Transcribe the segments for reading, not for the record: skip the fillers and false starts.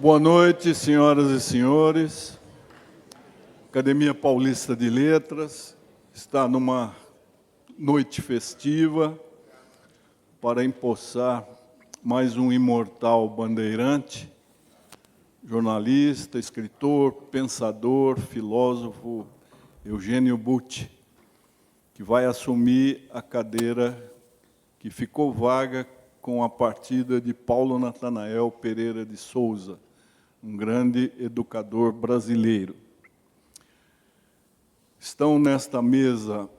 Boa noite, senhoras e senhores. Academia Paulista de Letras está numa noite festiva para empossar mais um imortal bandeirante, jornalista, escritor, pensador, filósofo, Eugênio Butti, que vai assumir a cadeira que ficou vaga com a partida de Paulo Natanael Pereira de Souza, um grande educador brasileiro. Estão nesta mesa,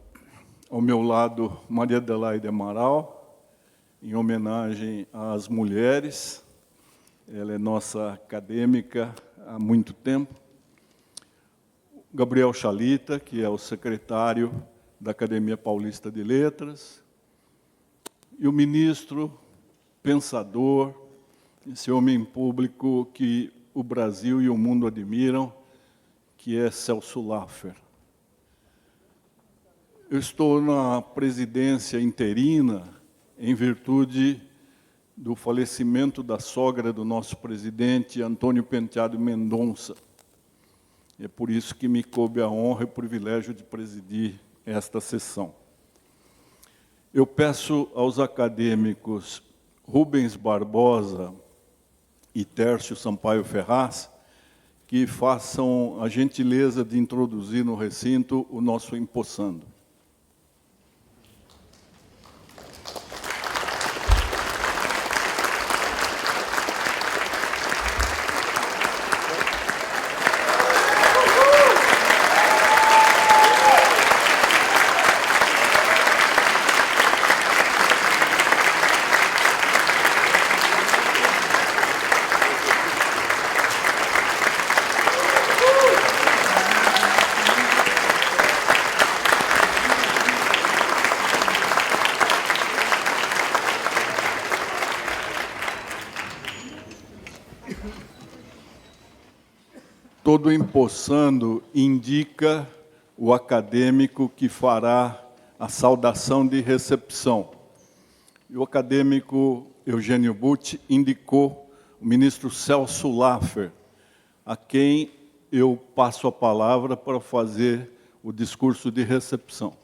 ao meu lado, Maria Adelaide Amaral, em homenagem às mulheres. Ela é nossa acadêmica há muito tempo. Gabriel Chalita, que é o secretário da Academia Paulista de Letras. E o ministro, pensador, esse homem público que o Brasil e o mundo admiram, que é Celso Laffer. Eu estou na presidência interina em virtude do falecimento da sogra do nosso presidente, Antônio Penteado Mendonça. É por isso que me coube a honra e o privilégio de presidir esta sessão. Eu peço aos acadêmicos Rubens Barbosa e Tércio Sampaio Ferraz que façam a gentileza de introduzir no recinto o nosso empossando. Todo empossando indica o acadêmico que fará a saudação de recepção. E o acadêmico Eugênio Butti indicou o ministro Celso Laffer, a quem eu passo a palavra para fazer o discurso de recepção.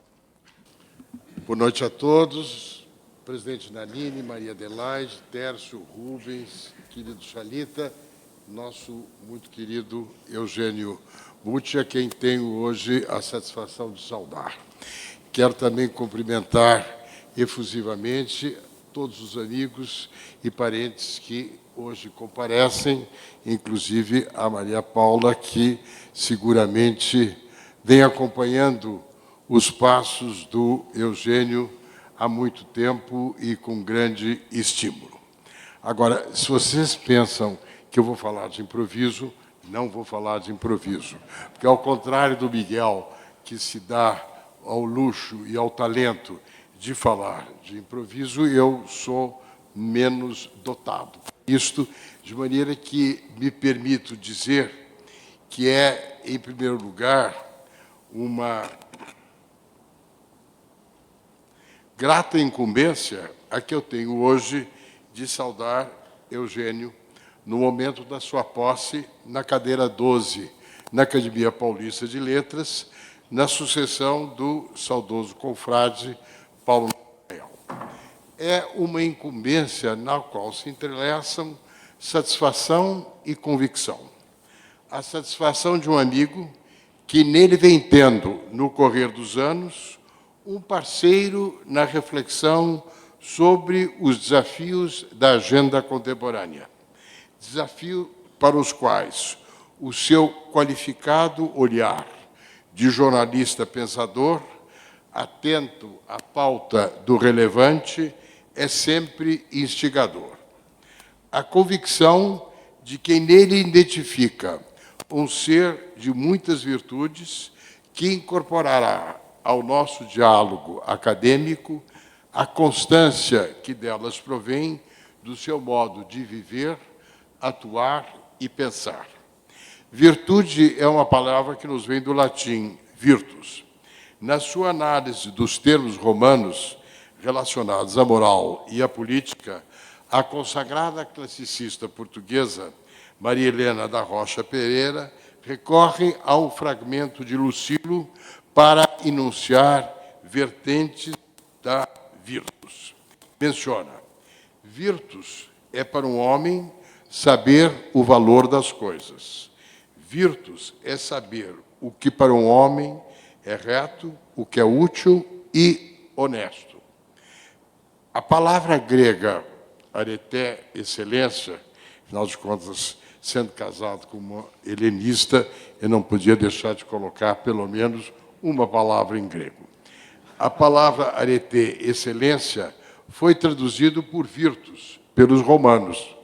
Boa noite a todos. Presidente Nanini, Maria Adelaide, Tércio, Rubens, querido Chalita, nosso muito querido Eugênio Butti, a quem tenho hoje a satisfação de saudar. Quero também cumprimentar efusivamente todos os amigos e parentes que hoje comparecem, inclusive a Maria Paula, que seguramente vem acompanhando os passos do Eugênio há muito tempo e com grande estímulo. Agora, se vocês pensam que eu vou falar de improviso, não vou falar de improviso. Porque, ao contrário do Miguel, que se dá ao luxo e ao talento de falar de improviso, eu sou menos dotado. Isto, de maneira que me permito dizer que é, em primeiro lugar, uma grata incumbência a que eu tenho hoje de saudar Eugênio no momento da sua posse na cadeira 12, na Academia Paulista de Letras, na sucessão do saudoso confrade Paulo Natanael. É uma incumbência na qual se entrelaçam satisfação e convicção. A satisfação de um amigo que nele vem tendo, no correr dos anos, um parceiro na reflexão sobre os desafios da agenda contemporânea. Desafio para os quais o seu qualificado olhar de jornalista pensador, atento à pauta do relevante, é sempre instigador. A convicção de quem nele identifica um ser de muitas virtudes que incorporará ao nosso diálogo acadêmico a constância que delas provém do seu modo de viver, atuar e pensar. Virtude é uma palavra que nos vem do latim virtus. Na sua análise dos termos romanos relacionados à moral e à política, a consagrada classicista portuguesa Maria Helena da Rocha Pereira, recorre a um fragmento de Lucílio para enunciar vertentes da virtus. Menciona: virtus é para um homem saber o valor das coisas. Virtus é saber o que para um homem é reto, o que é útil e honesto. A palavra grega areté, excelência, afinal de contas, sendo casado com uma helenista, eu não podia deixar de colocar pelo menos uma palavra em grego. A palavra areté, excelência, foi traduzido por virtus, pelos romanos,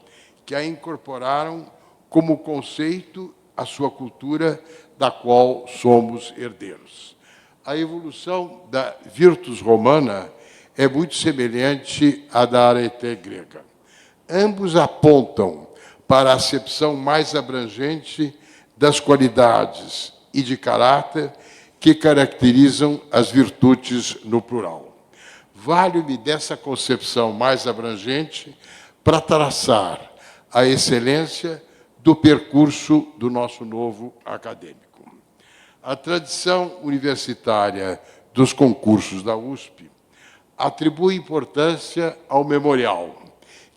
que a incorporaram como conceito à sua cultura, da qual somos herdeiros. A evolução da virtus romana é muito semelhante à da areté grega. Ambos apontam para a acepção mais abrangente das qualidades e de caráter que caracterizam as virtudes no plural. Vale-me dessa concepção mais abrangente para traçar a excelência do percurso do nosso novo acadêmico. A tradição universitária dos concursos da USP atribui importância ao memorial,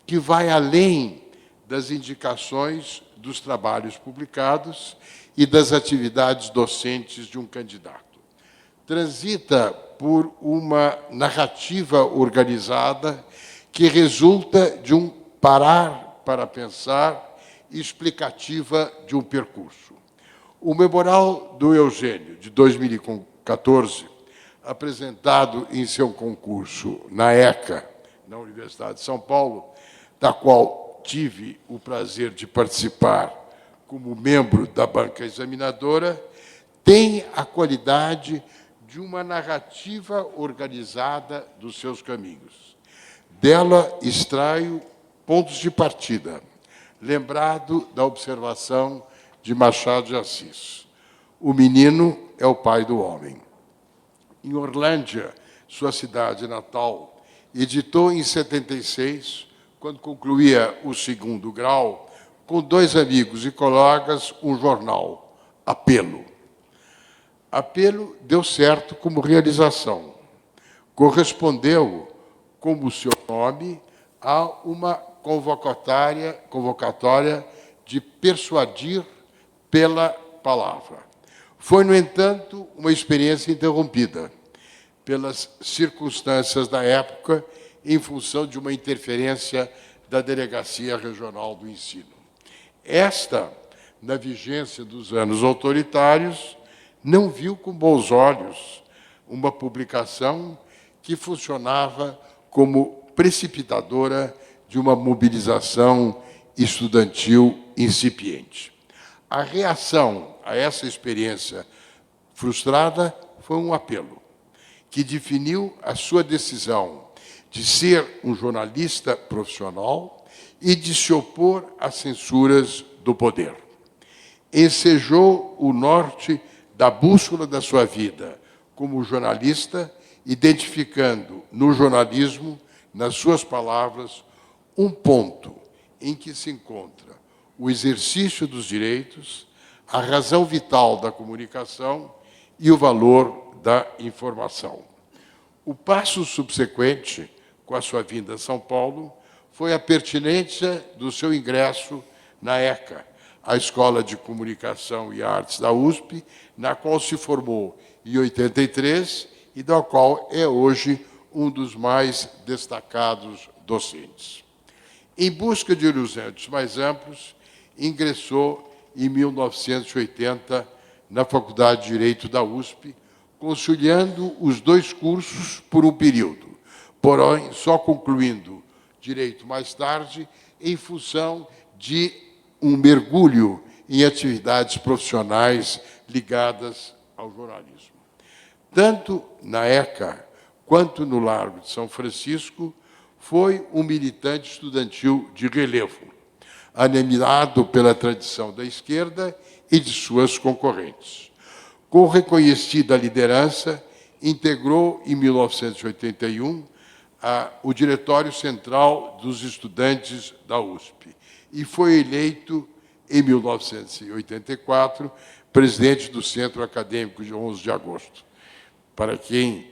que vai além das indicações dos trabalhos publicados e das atividades docentes de um candidato. Transita por uma narrativa organizada que resulta de um parar para pensar e explicativa de um percurso. O Memorial do Eugênio, de 2014, apresentado em seu concurso na ECA, na Universidade de São Paulo, da qual tive o prazer de participar como membro da banca examinadora, tem a qualidade de uma narrativa organizada dos seus caminhos. Dela extraio pontos de partida, lembrado da observação de Machado de Assis. O menino é o pai do homem. Em Orlândia, sua cidade natal, editou em 76, quando concluía o segundo grau, com 2 amigos e colegas, um jornal, Apelo. Apelo deu certo como realização. Correspondeu, como o seu nome, a uma convocatória de persuadir pela palavra. Foi, no entanto, uma experiência interrompida pelas circunstâncias da época, em função de uma interferência da Delegacia Regional do Ensino. Esta, na vigência dos anos autoritários, não viu com bons olhos uma publicação que funcionava como precipitadora de uma mobilização estudantil incipiente. A reação a essa experiência frustrada foi um apelo, que definiu a sua decisão de ser um jornalista profissional e de se opor às censuras do poder. Ensejou o norte da bússola da sua vida como jornalista, identificando no jornalismo, nas suas palavras, um ponto em que se encontra o exercício dos direitos, a razão vital da comunicação e o valor da informação. O passo subsequente, com a sua vinda a São Paulo, foi a pertinência do seu ingresso na ECA, a Escola de Comunicação e Artes da USP, na qual se formou em 83 e da qual é hoje um dos mais destacados docentes. Em busca de horizontes mais amplos, ingressou em 1980 na Faculdade de Direito da USP, conciliando os 2 cursos por um período, porém só concluindo Direito mais tarde, em função de um mergulho em atividades profissionais ligadas ao jornalismo. Tanto na ECA quanto no Largo de São Francisco, foi um militante estudantil de relevo, animado pela tradição da esquerda e de suas concorrentes. Com reconhecida liderança, integrou, em 1981, o Diretório Central dos Estudantes da USP e foi eleito em 1984, presidente do Centro Acadêmico de 11 de Agosto. Para quem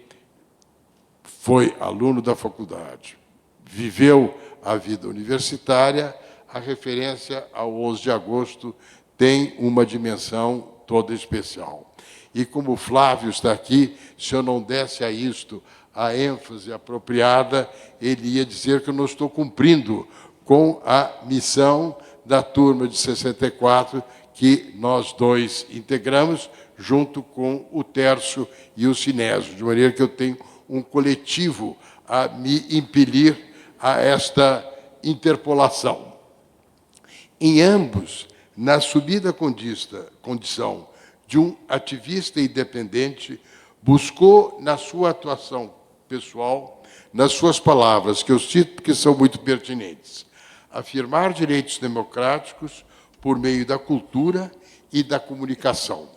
foi aluno da faculdade, viveu a vida universitária, a referência ao 11 de agosto tem uma dimensão toda especial. E como o Flávio está aqui, se eu não desse a isto a ênfase apropriada, ele ia dizer que eu não estou cumprindo com a missão da turma de 64, que nós dois integramos, junto com o Tércio e o Sinésio, de maneira que eu tenho um coletivo a me impelir a esta interpolação. Em ambos, na subida condição de um ativista independente, buscou, na sua atuação pessoal, nas suas palavras, que eu cito porque são muito pertinentes, afirmar direitos democráticos por meio da cultura e da comunicação.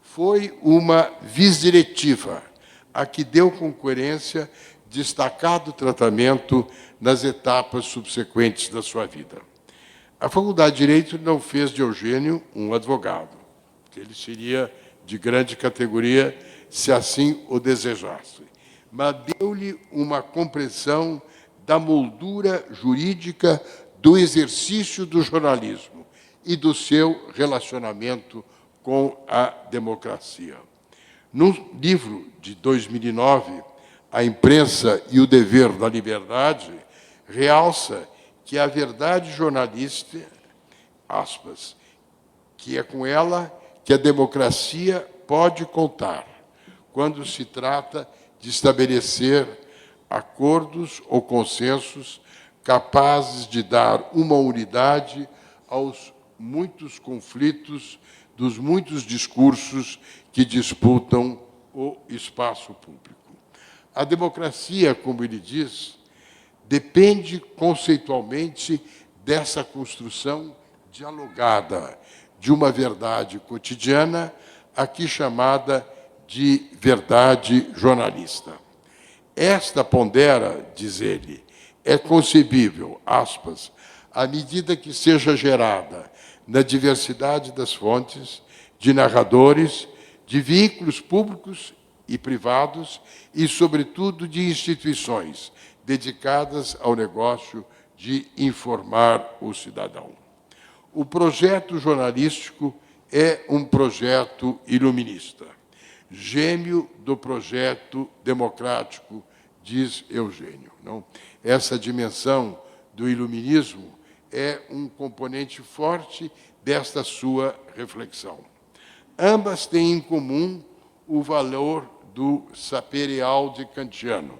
Foi uma vis-diretiva a que deu com coerência destacado tratamento nas etapas subsequentes da sua vida. A Faculdade de Direito não fez de Eugênio um advogado, porque ele seria de grande categoria se assim o desejasse, mas deu-lhe uma compreensão da moldura jurídica do exercício do jornalismo e do seu relacionamento com a democracia. No livro de 2009, A Imprensa e o Dever da Liberdade, realça que a verdade jornalística, aspas, que é com ela que a democracia pode contar, quando se trata de estabelecer acordos ou consensos capazes de dar uma unidade aos muitos conflitos dos muitos discursos que disputam o espaço público. A democracia, como ele diz, depende conceitualmente dessa construção dialogada de uma verdade cotidiana, aqui chamada de verdade jornalista. Esta pondera, diz ele, é concebível, aspas, à medida que seja gerada na diversidade das fontes, de narradores, de veículos públicos e privados e, sobretudo, de instituições dedicadas ao negócio de informar o cidadão. O projeto jornalístico é um projeto iluminista, gêmeo do projeto democrático, diz Eugênio. Não? Essa dimensão do iluminismo é um componente forte desta sua reflexão. Ambas têm em comum o valor do sapere aude kantiano,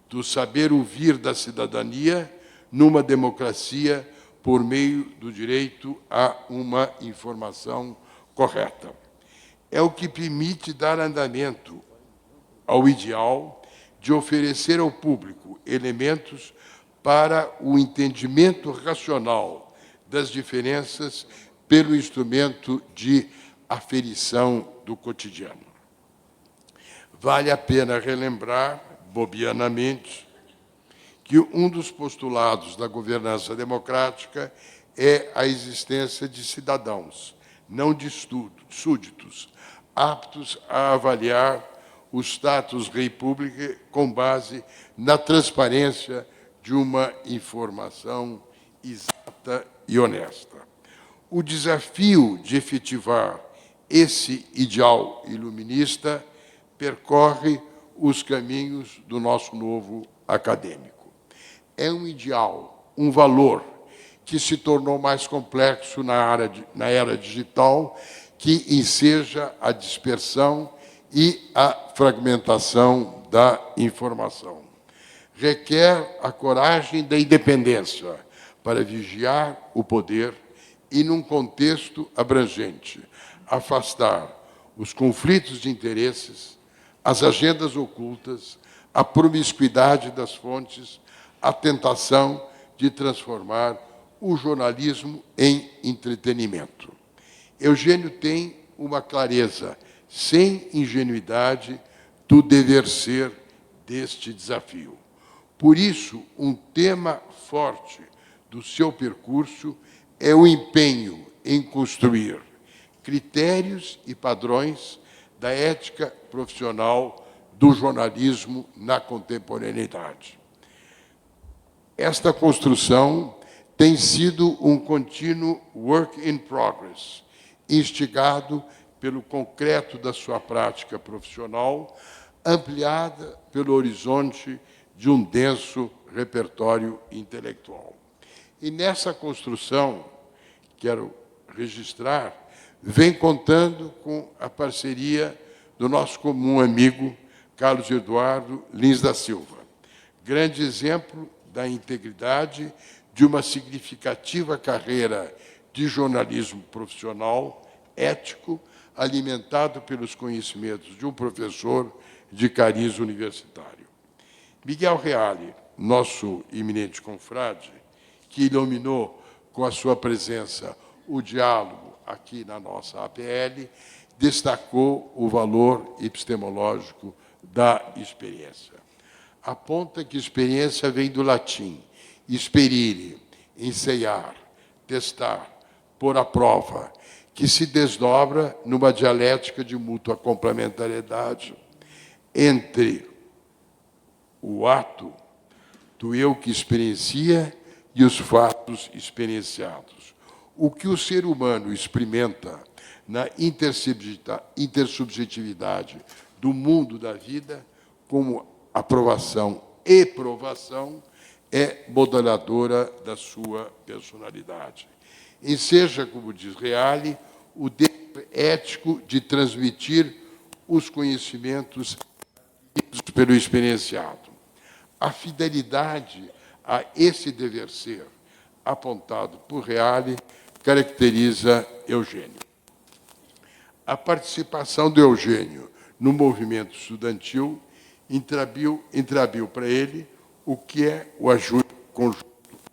do saber ouvir da cidadania numa democracia por meio do direito a uma informação correta. É o que permite dar andamento ao ideal de oferecer ao público elementos para o entendimento racional das diferenças pelo instrumento de aferição do cotidiano. Vale a pena relembrar, bobianamente, que um dos postulados da governança democrática é a existência de cidadãos, não de súditos, aptos a avaliar o status rei público com base na transparência de uma informação exata e honesta. O desafio de efetivar esse ideal iluminista percorre os caminhos do nosso novo acadêmico. É um ideal, um valor, que se tornou mais complexo na era digital, que enseja a dispersão e a fragmentação da informação. Requer a coragem da independência para vigiar o poder e, num contexto abrangente, afastar os conflitos de interesses, as agendas ocultas, a promiscuidade das fontes, a tentação de transformar o jornalismo em entretenimento. Eugênio tem uma clareza sem ingenuidade do dever ser deste desafio. Por isso, um tema forte do seu percurso é o empenho em construir critérios e padrões da ética profissional do jornalismo na contemporaneidade. Esta construção tem sido um contínuo work in progress, instigado pelo concreto da sua prática profissional, ampliada pelo horizonte de um denso repertório intelectual. E nessa construção, quero registrar, vem contando com a parceria do nosso comum amigo Carlos Eduardo Lins da Silva, grande exemplo da integridade de uma significativa carreira de jornalismo profissional, ético, alimentado pelos conhecimentos de um professor de cariz universitário. Miguel Reale, nosso eminente confrade, que iluminou com a sua presença o diálogo aqui na nossa APL, destacou o valor epistemológico da experiência. Aponta que experiência vem do latim, experire, enseiar, testar, pôr à prova, que se desdobra numa dialética de mútua complementariedade entre o ato do eu que experiencia e os fatos experienciados. O que o ser humano experimenta na intersubjetividade do mundo da vida, como aprovação e provação, é modeladora da sua personalidade. Enseja, como diz Reale, o dever ético de transmitir os conhecimentos pelo experienciado. A fidelidade a esse dever ser, apontado por Reale, caracteriza Eugênio. A participação de Eugênio no movimento estudantil entrabiu para ele o que é o ajuste conjunto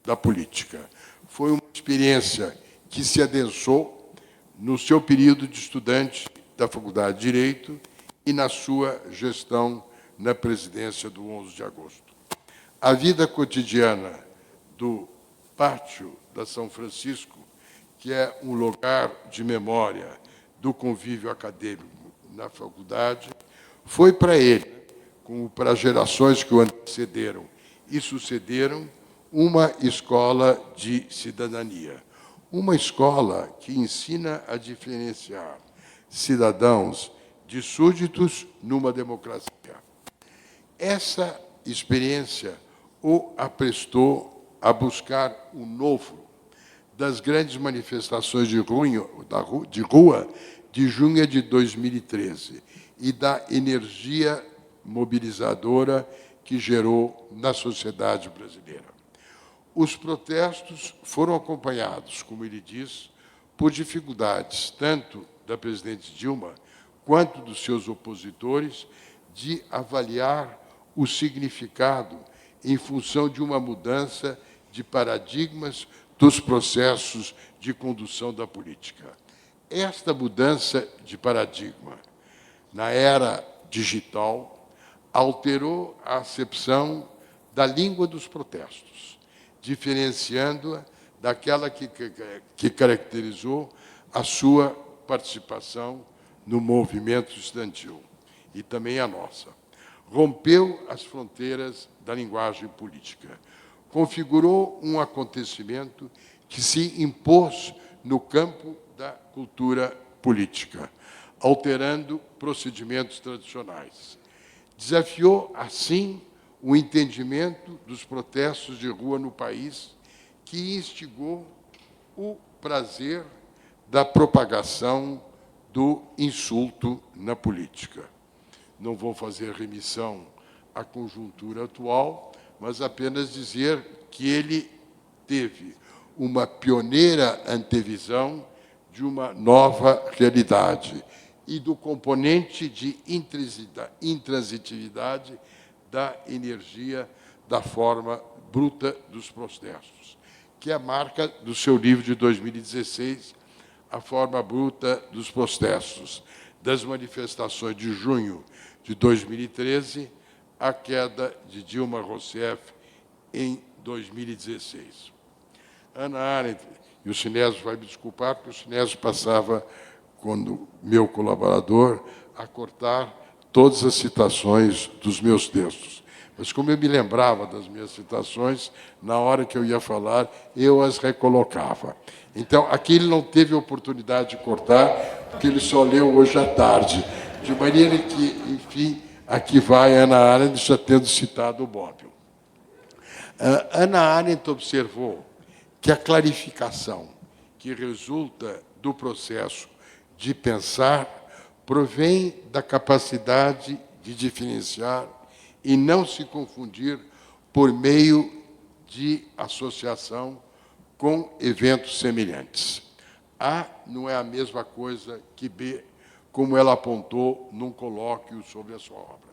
da política. Foi uma experiência que se adensou no seu período de estudante da Faculdade de Direito e na sua gestão na presidência do 11 de agosto. A vida cotidiana do Pátio da São Francisco, que é um lugar de memória do convívio acadêmico na faculdade, foi para ele, como para gerações que o antecederam e sucederam, uma escola de cidadania. Uma escola que ensina a diferenciar cidadãos de súditos numa democracia. Essa experiência o aprestou a buscar o novo das grandes manifestações de rua de junho de 2013 e da energia mobilizadora que gerou na sociedade brasileira. Os protestos foram acompanhados, como ele diz, por dificuldades, tanto da presidente Dilma quanto dos seus opositores, de avaliar o significado em função de uma mudança de paradigmas dos processos de condução da política. Esta mudança de paradigma, na era digital, alterou a acepção da língua dos protestos, diferenciando-a daquela que caracterizou a sua participação no movimento estudantil, e também a nossa. Rompeu as fronteiras da linguagem política, configurou um acontecimento que se impôs no campo da cultura política, alterando procedimentos tradicionais. Desafiou, assim, o entendimento dos protestos de rua no país, que instigou o prazer da propagação do insulto na política. Não vou fazer remissão à conjuntura atual, mas apenas dizer que ele teve uma pioneira antevisão de uma nova realidade e do componente de intransitividade da energia da forma bruta dos protestos, que é a marca do seu livro de 2016, A Forma Bruta dos Protestos, das manifestações de junho de 2013, à queda de Dilma Rousseff em 2016. Hannah Arendt E o Sinésio vai me desculpar, porque o Sinésio passava, quando meu colaborador, a cortar todas as citações dos meus textos. Mas, como eu me lembrava das minhas citações, na hora que eu ia falar, eu as recolocava. Então, aqui ele não teve oportunidade de cortar, porque ele só leu hoje à tarde. De maneira que, enfim, aqui vai Ana Arendt já tendo citado o Bobbio. Ana Arendt observou que a clarificação que resulta do processo de pensar provém da capacidade de diferenciar e não se confundir por meio de associação com eventos semelhantes. A não é a mesma coisa que B, como ela apontou num colóquio sobre a sua obra.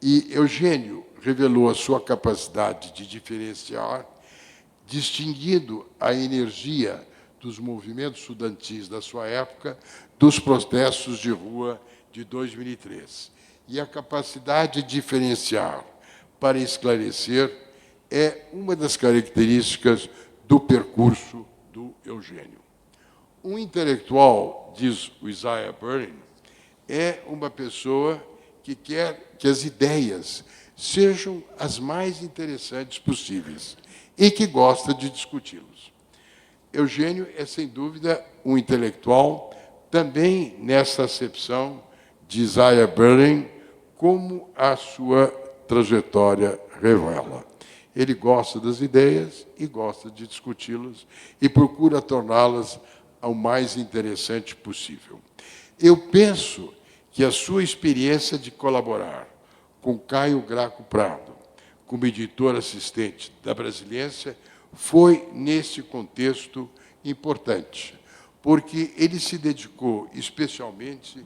E Eugênio revelou a sua capacidade de diferenciar, distinguindo a energia dos movimentos estudantis da sua época dos protestos de rua de 2003. E a capacidade de diferenciar para esclarecer é uma das características do percurso do Eugênio. Um intelectual, diz o Isaiah Berlin, é uma pessoa que quer que as ideias sejam as mais interessantes possíveis e que gosta de discuti-los. Eugênio é, sem dúvida, um intelectual, também nessa acepção de Isaiah Berlin, como a sua trajetória revela. Ele gosta das ideias e gosta de discuti-las e procura torná-las ao mais interessante possível. Eu penso que a sua experiência de colaborar com Caio Graco Prado, como editor assistente da Brasiliense, foi, nesse contexto, importante, porque ele se dedicou especialmente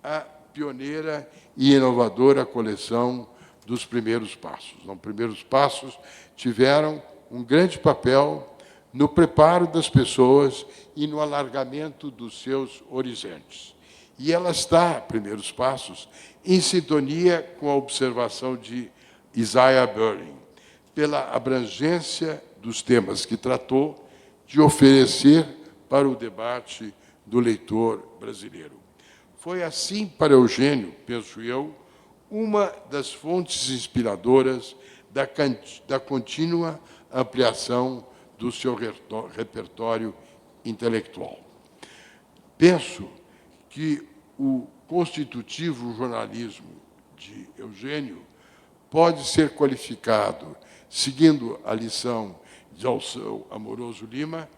à pioneira e inovadora coleção dos Primeiros Passos. Os Primeiros Passos tiveram um grande papel no preparo das pessoas e no alargamento dos seus horizontes. E ela está, Primeiros Passos, em sintonia com a observação de Isaiah Berlin, pela abrangência dos temas que tratou, de oferecer para o debate do leitor brasileiro. Foi assim, para Eugênio, penso eu, uma das fontes inspiradoras da contínua ampliação do seu repertório intelectual. Penso que o constitutivo jornalismo de Eugênio pode ser qualificado, seguindo a lição de Alceu Amoroso Lima,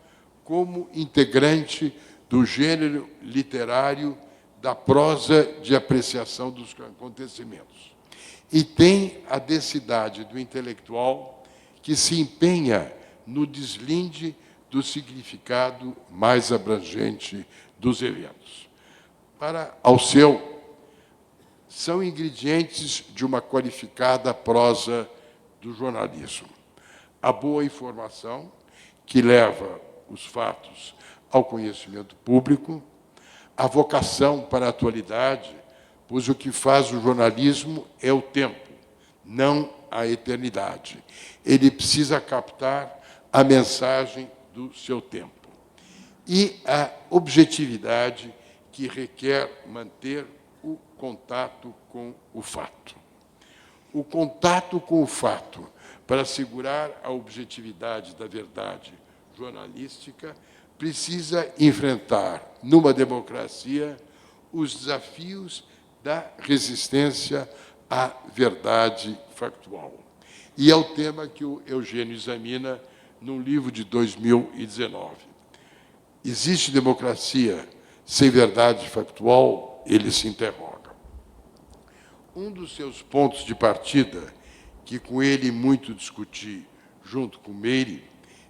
como integrante do gênero literário da prosa de apreciação dos acontecimentos. E tem a densidade do intelectual que se empenha no deslinde do significado mais abrangente dos eventos. Para Alceu, são ingredientes de uma qualificada prosa do jornalismo. A boa informação, que leva os fatos ao conhecimento público, a vocação para a atualidade, pois o que faz o jornalismo é o tempo, não a eternidade. Ele precisa captar a mensagem do seu tempo. E a objetividade, que requer manter o contato com o fato. O contato com o fato, para assegurar a objetividade da verdade jornalística, precisa enfrentar, numa democracia, os desafios da resistência à verdade factual. E é o tema que o Eugênio examina num livro de 2019. Existe democracia sem verdade factual? Ele se interroga. Um dos seus pontos de partida, que com ele muito discuti junto com Meire,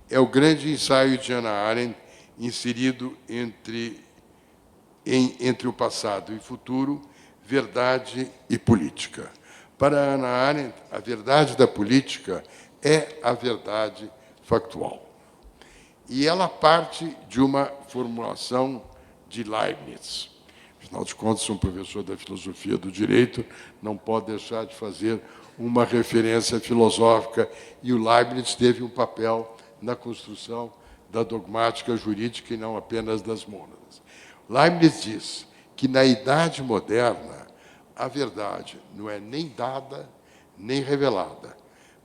é o grande ensaio de Hannah Arendt, inserido entre o passado e o futuro, verdade e política. Para Hannah Arendt, a verdade da política é a verdade factual. E ela parte de uma formulação de Leibniz. Afinal de contas, um professor da filosofia do direito não pode deixar de fazer uma referência filosófica, e o Leibniz teve um papel na construção da dogmática jurídica e não apenas das mônadas. Leibniz diz que, na Idade Moderna, a verdade não é nem dada, nem revelada,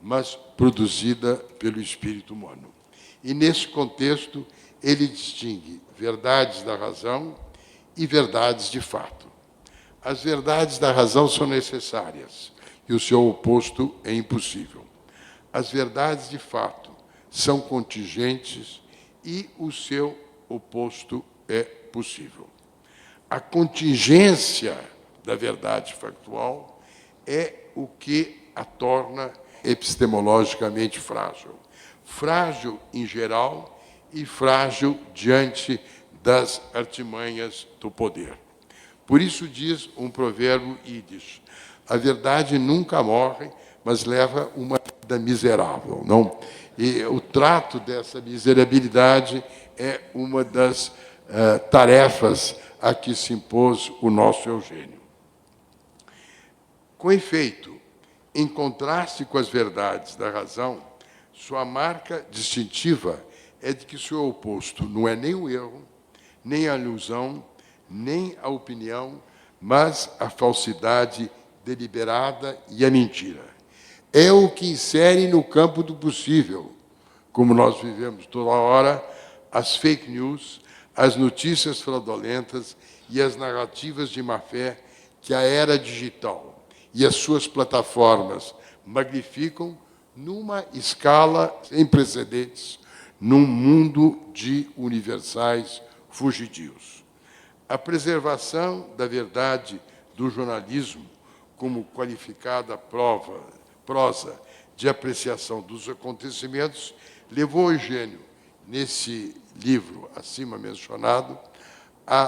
mas produzida pelo espírito humano. E, nesse contexto, ele distingue verdades da razão e verdades de fato. As verdades da razão são necessárias e o seu oposto é impossível. As verdades de fato são contingentes e o seu oposto é possível. A contingência da verdade factual é o que a torna epistemologicamente frágil. Frágil em geral e frágil diante das artimanhas do poder. Por isso diz um provérbio ídis: a verdade nunca morre, mas leva uma vida miserável. Não? E o trato dessa miserabilidade é uma das tarefas a que se impôs o nosso Eugênio. Com efeito, em contraste com as verdades da razão, sua marca distintiva é de que seu oposto não é nem o erro, nem a ilusão, nem a opinião, mas a falsidade deliberada e a mentira. É o que insere no campo do possível, como nós vivemos toda hora, as fake news, as notícias fraudulentas e as narrativas de má-fé que a era digital e as suas plataformas magnificam numa escala sem precedentes, num mundo de universais fugidios. A preservação da verdade do jornalismo como qualificada prosa de apreciação dos acontecimentos levou Eugênio, nesse livro acima mencionado, a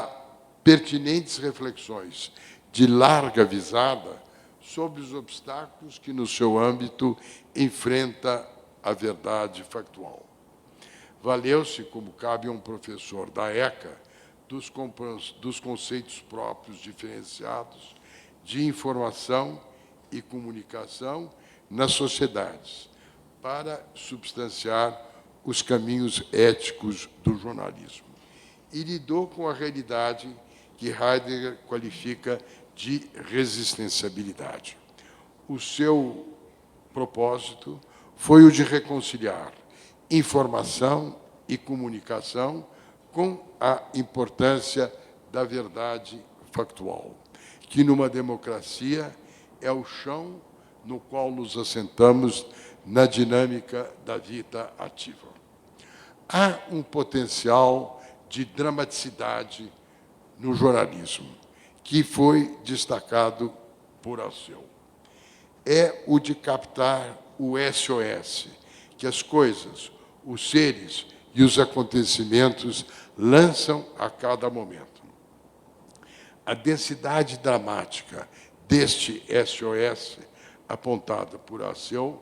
pertinentes reflexões de larga visada sobre os obstáculos que, no seu âmbito, enfrenta a verdade factual. Valeu-se, como cabe a um professor da ECA, dos conceitos próprios diferenciados de informação e comunicação nas sociedades, para substanciar os caminhos éticos do jornalismo. E lidou com a realidade que Heidegger qualifica de resistenciabilidade. O seu propósito foi o de reconciliar informação e comunicação com a importância da verdade factual, que numa democracia é o chão no qual nos assentamos na dinâmica da vida ativa. Há um potencial de dramaticidade no jornalismo, que foi destacado por Alceu. É o de captar o SOS, que as coisas, os seres e os acontecimentos lançam a cada momento. A densidade dramática deste SOS, apontada por Alceu,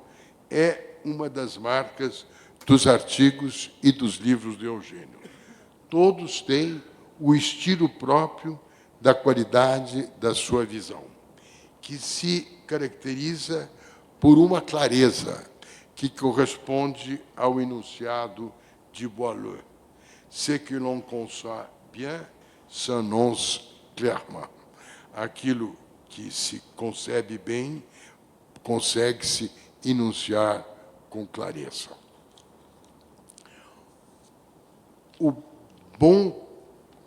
é uma das marcas dos artigos e dos livros de Eugênio. Todos têm o estilo próprio da qualidade da sua visão, que se caracteriza por uma clareza que corresponde ao enunciado de Boileau. Ce que l'on conçoit bien s'annonce clairement. Aquilo que se concebe bem consegue-se enunciar com clareza. O bom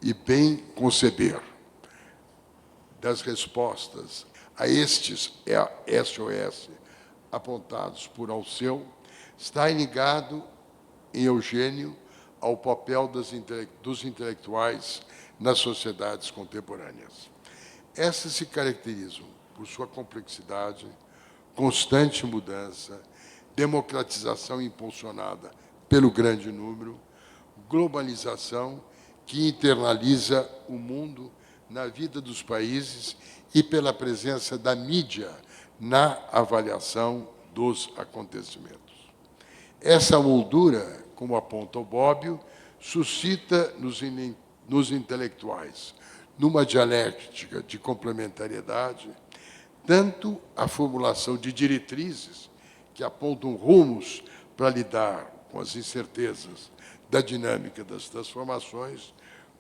e bem conceber das respostas a estes SOS apontados por Alceu está ligado em Eugênio ao papel dos intelectuais nas sociedades contemporâneas. Essas se caracterizam por sua complexidade, constante mudança, democratização impulsionada pelo grande número, globalização que internaliza o mundo na vida dos países e pela presença da mídia na avaliação dos acontecimentos. Essa moldura, como aponta o Bobbio, suscita nos intelectuais, numa dialética de complementariedade, tanto a formulação de diretrizes que apontam rumos para lidar com as incertezas da dinâmica das transformações,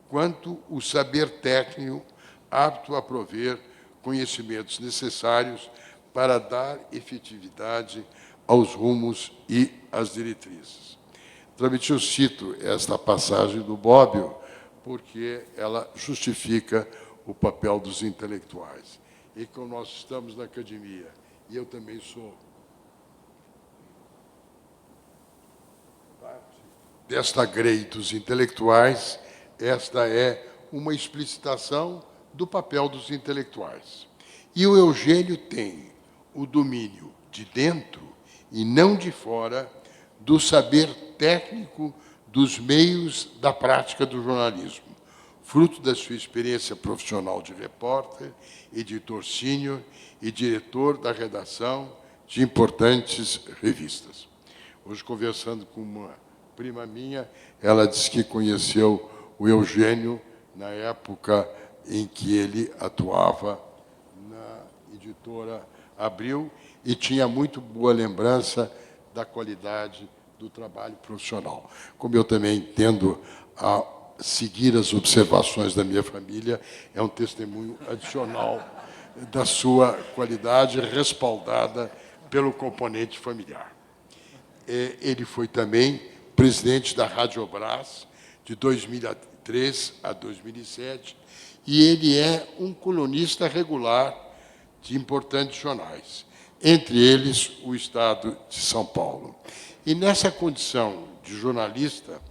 quanto o saber técnico apto a prover conhecimentos necessários para dar efetividade aos rumos e às diretrizes. Naturalmente, eu cito esta passagem do Bobbio porque ela justifica o papel dos intelectuais. E como nós estamos na academia, e eu também sou parte desta grei dos intelectuais, esta é uma explicitação do papel dos intelectuais. E o Eugênio tem o domínio de dentro e não de fora do saber técnico dos meios da prática do jornalismo, fruto da sua experiência profissional de repórter, editor sênior e diretor da redação de importantes revistas. Hoje, conversando com uma prima minha, ela disse que conheceu o Eugênio na época em que ele atuava na editora Abril e tinha muito boa lembrança da qualidade do trabalho profissional. Como eu também tendo a seguir as observações da minha família, é um testemunho adicional da sua qualidade, respaldada pelo componente familiar. Ele foi também presidente da Radiobras, de 2003 a 2007, e ele é um colunista regular de importantes jornais, entre eles o Estado de São Paulo. E, nessa condição de jornalista,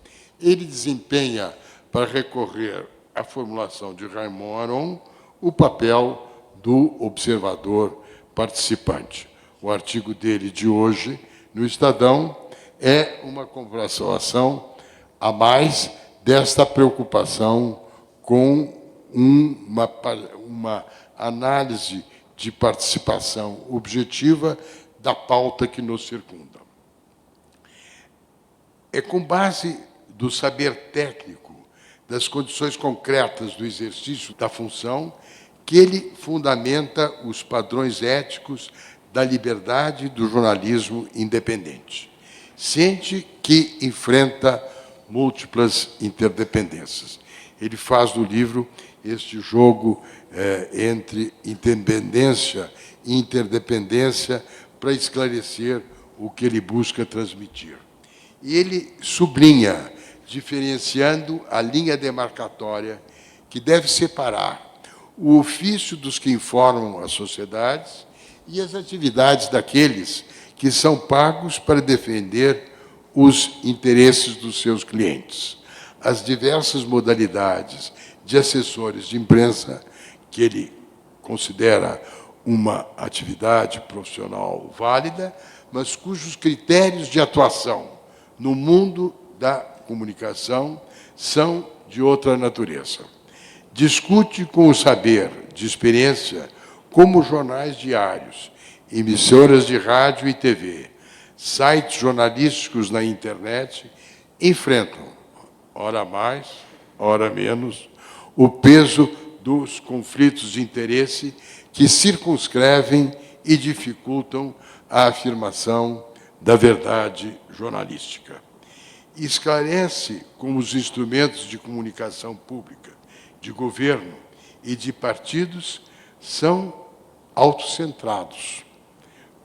ele desempenha, para recorrer à formulação de Raymond Aron, o papel do observador participante. O artigo dele de hoje, no Estadão, é uma comprovação a mais desta preocupação com uma análise de participação objetiva da pauta que nos circunda. É com base do saber técnico, das condições concretas do exercício da função, que ele fundamenta os padrões éticos da liberdade do jornalismo independente. Sente que enfrenta múltiplas interdependências. Ele faz no livro este jogo entre independência e interdependência para esclarecer o que ele busca transmitir. E ele sublinha, diferenciando a linha demarcatória que deve separar o ofício dos que informam as sociedades e as atividades daqueles que são pagos para defender os interesses dos seus clientes. As diversas modalidades de assessores de imprensa, que ele considera uma atividade profissional válida, mas cujos critérios de atuação no mundo da comunicação são de outra natureza. Discute com o saber de experiência como jornais diários, emissoras de rádio e TV, sites jornalísticos na internet enfrentam, ora mais, ora menos, o peso dos conflitos de interesse que circunscrevem e dificultam a afirmação da verdade jornalística. Esclarece como os instrumentos de comunicação pública, de governo e de partidos são autocentrados,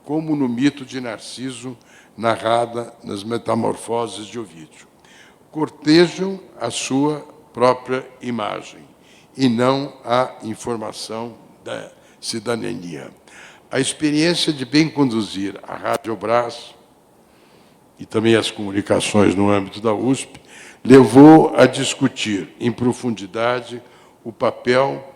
como no mito de Narciso, narrada nas Metamorfoses de Ovídio. Cortejam a sua própria imagem e não a informação da cidadania. A experiência de bem conduzir a Radiobras e também as comunicações no âmbito da USP levou a discutir em profundidade o papel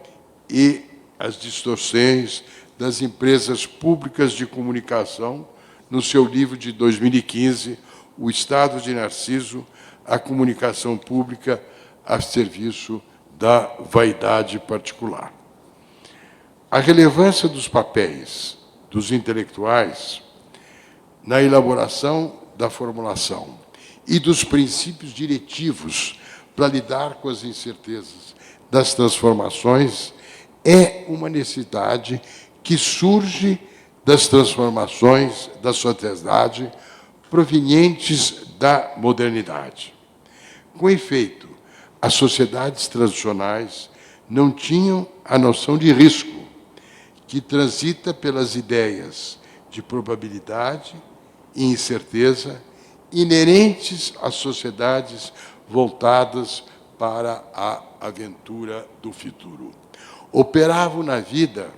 e as distorções das empresas públicas de comunicação no seu livro de 2015, O Estado de Narciso, a comunicação pública a serviço da vaidade particular. A relevância dos papéis dos intelectuais na elaboração da formulação e dos princípios diretivos para lidar com as incertezas das transformações é uma necessidade que surge das transformações da sociedade provenientes da modernidade. Com efeito, as sociedades tradicionais não tinham a noção de risco, que transita pelas ideias de probabilidade e incerteza inerentes às sociedades voltadas para a aventura do futuro. Operavam na vida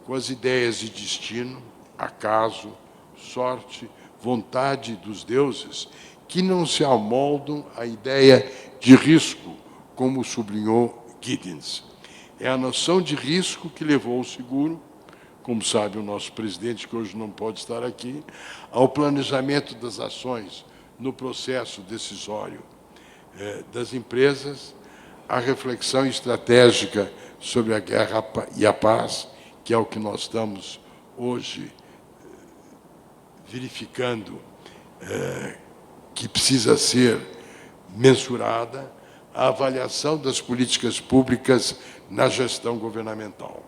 com as ideias de destino, acaso, sorte, vontade dos deuses, que não se amoldam à ideia de risco, como sublinhou Giddens. É a noção de risco que levou o seguro, como sabe o nosso presidente, que hoje não pode estar aqui, ao planejamento das ações no processo decisório das empresas, à reflexão estratégica sobre a guerra e a paz, que é o que nós estamos hoje verificando, que precisa ser mensurada, a avaliação das políticas públicas na gestão governamental.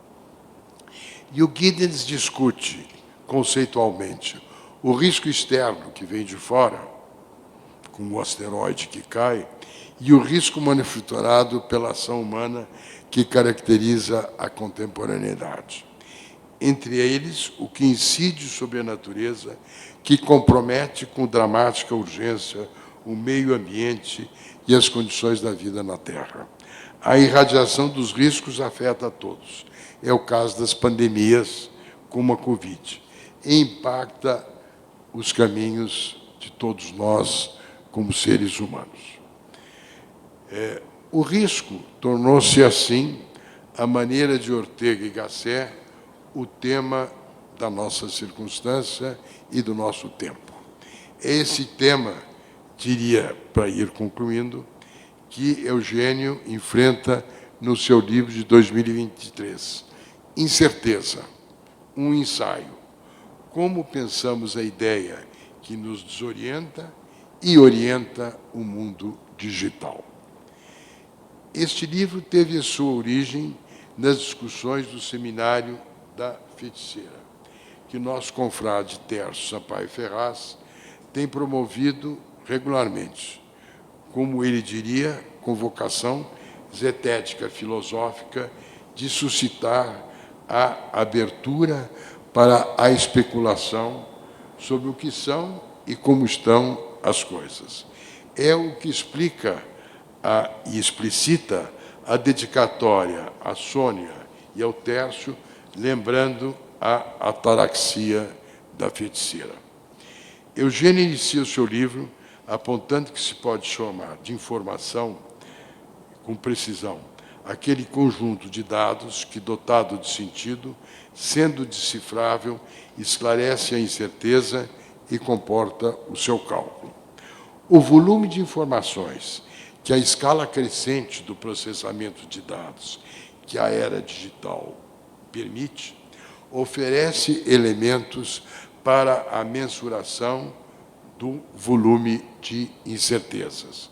E o Giddens discute, conceitualmente, o risco externo que vem de fora, como o asteroide que cai, e o risco manufaturado pela ação humana que caracteriza a contemporaneidade. Entre eles, o que incide sobre a natureza, que compromete com dramática urgência o meio ambiente e as condições da vida na Terra. A irradiação dos riscos afeta a todos. É o caso das pandemias, como a Covid, e impacta os caminhos de todos nós como seres humanos. O risco tornou-se, assim, a maneira de Ortega y Gasset, o tema da nossa circunstância e do nosso tempo. É esse tema, diria, para ir concluindo, que Eugênio enfrenta no seu livro de 2023. Incerteza, um ensaio. Como pensamos a ideia que nos desorienta e orienta o mundo digital. Este livro teve a sua origem nas discussões do seminário da feiticeira, que nosso confrade Tércio Sampaio Ferraz tem promovido regularmente, como ele diria, com vocação zetética filosófica de suscitar a abertura para a especulação sobre o que são e como estão as coisas. É o que explica e explicita a dedicatória à Sônia e ao Tércio, lembrando a ataraxia da feiticeira. Eugênio inicia o seu livro apontando que se pode chamar de informação, com precisão, aquele conjunto de dados que, dotado de sentido, sendo decifrável, esclarece a incerteza e comporta o seu cálculo. O volume de informações que a escala crescente do processamento de dados que a era digital permite, oferece elementos para a mensuração do volume de incertezas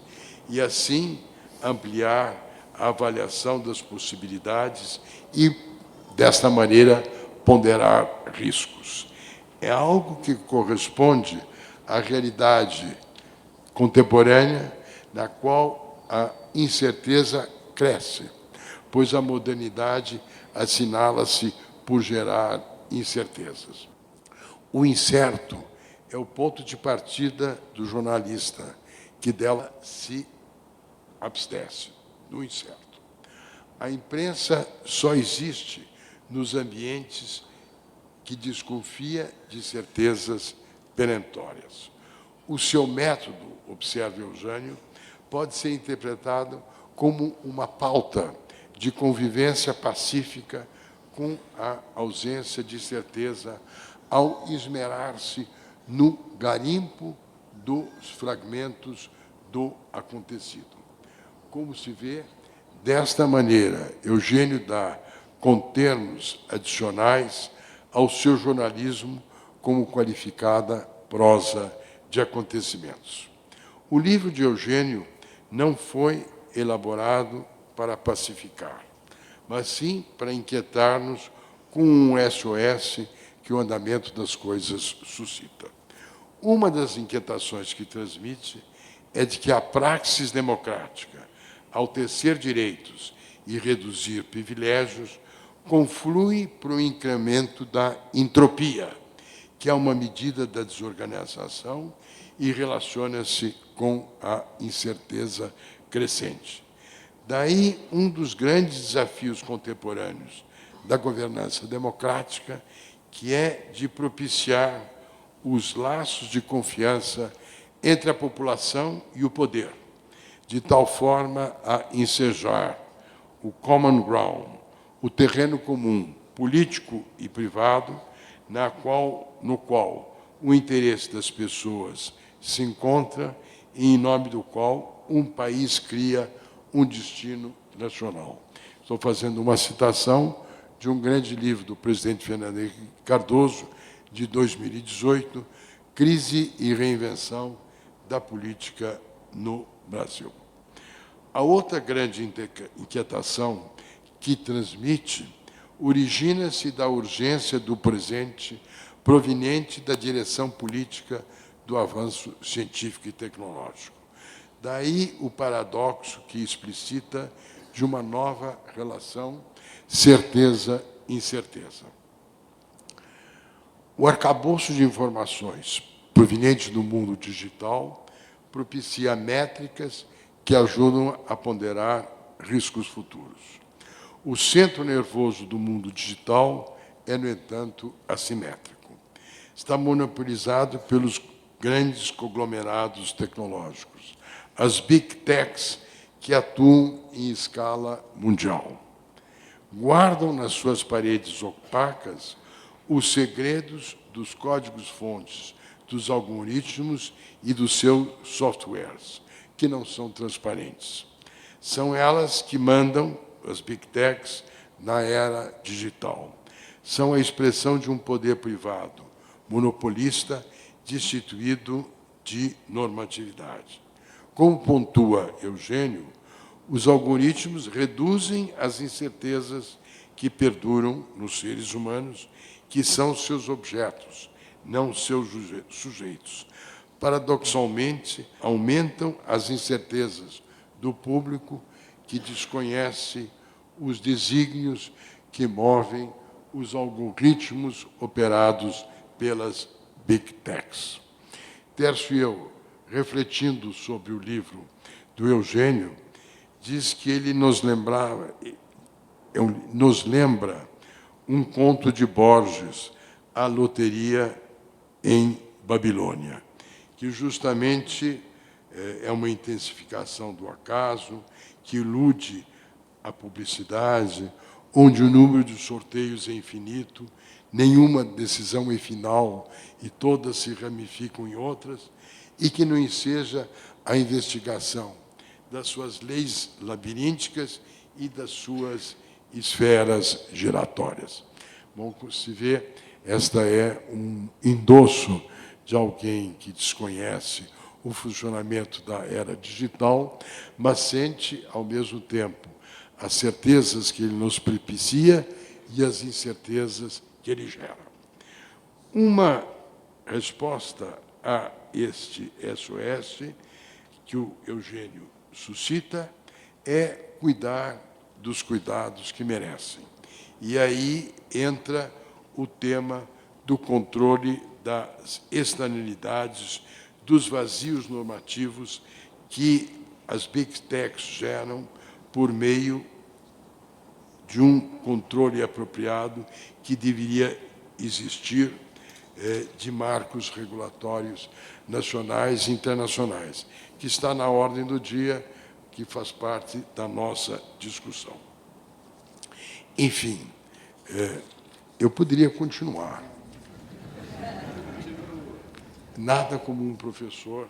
e, assim, ampliar a avaliação das possibilidades e, desta maneira, ponderar riscos. É algo que corresponde à realidade contemporânea, na qual a incerteza cresce, pois a modernidade assinala-se por gerar incertezas. O incerto é o ponto de partida do jornalista, que dela se abstece, do incerto. A imprensa só existe nos ambientes que desconfia de certezas perentórias. O seu método, observa Eugênio, pode ser interpretado como uma pauta de convivência pacífica com a ausência de certeza ao esmerar-se no garimpo dos fragmentos do acontecido. Como se vê, desta maneira, Eugênio dá contermos adicionais ao seu jornalismo como qualificada prosa de acontecimentos. O livro de Eugênio não foi elaborado para pacificar, mas sim para inquietar-nos com um SOS que o andamento das coisas suscita. Uma das inquietações que transmite é de que a praxis democrática, ao tecer direitos e reduzir privilégios, conflui para o incremento da entropia, que é uma medida da desorganização e relaciona-se com a incerteza crescente. Daí, um dos grandes desafios contemporâneos da governança democrática, que é de propiciar os laços de confiança entre a população e o poder, de tal forma a ensejar o common ground, o terreno comum, político e privado, no qual o interesse das pessoas se encontra e em nome do qual um país cria um destino nacional. Estou fazendo uma citação de um grande livro do presidente Fernando Henrique Cardoso, de 2018, Crise e Reinvenção da Política no Brasil. A outra grande inquietação que transmite origina-se da urgência do presente proveniente da direção política do avanço científico e tecnológico. Daí o paradoxo que explicita de uma nova relação certeza-incerteza. O arcabouço de informações provenientes do mundo digital propicia métricas que ajudam a ponderar riscos futuros. O centro nervoso do mundo digital é, no entanto, assimétrico. Está monopolizado pelos grandes conglomerados tecnológicos, as Big Techs que atuam em escala mundial. Guardam nas suas paredes opacas os segredos dos códigos-fontes, dos algoritmos e dos seus softwares, que não são transparentes. São elas que mandam, as Big Techs, na era digital. São a expressão de um poder privado, monopolista, destituído de normatividade. Como pontua Eugênio, os algoritmos reduzem as incertezas que perduram nos seres humanos, que são seus objetos, não seus sujeitos. Paradoxalmente, aumentam as incertezas do público que desconhece os desígnios que movem os algoritmos operados pelas Big Techs. Tércio e eu, refletindo sobre o livro do Eugênio, diz que ele nos lembra um conto de Borges, A Loteria em Babilônia, que justamente é uma intensificação do acaso, que ilude a publicidade, onde o número de sorteios é infinito, nenhuma decisão é final e todas se ramificam em outras, e que não enseja a investigação das suas leis labirínticas e das suas esferas giratórias. Bom, se vê, esta é um endosso de alguém que desconhece o funcionamento da era digital, mas sente, ao mesmo tempo, as certezas que ele nos propicia e as incertezas que ele gera. Uma resposta a este SOS que o Eugênio suscita é cuidar dos cuidados que merecem. E aí entra o tema do controle das externalidades, dos vazios normativos que as Big Techs geram por meio de um controle apropriado que deveria existir de marcos regulatórios nacionais e internacionais, que está na ordem do dia, que faz parte da nossa discussão. Enfim, eu poderia continuar. Nada como um professor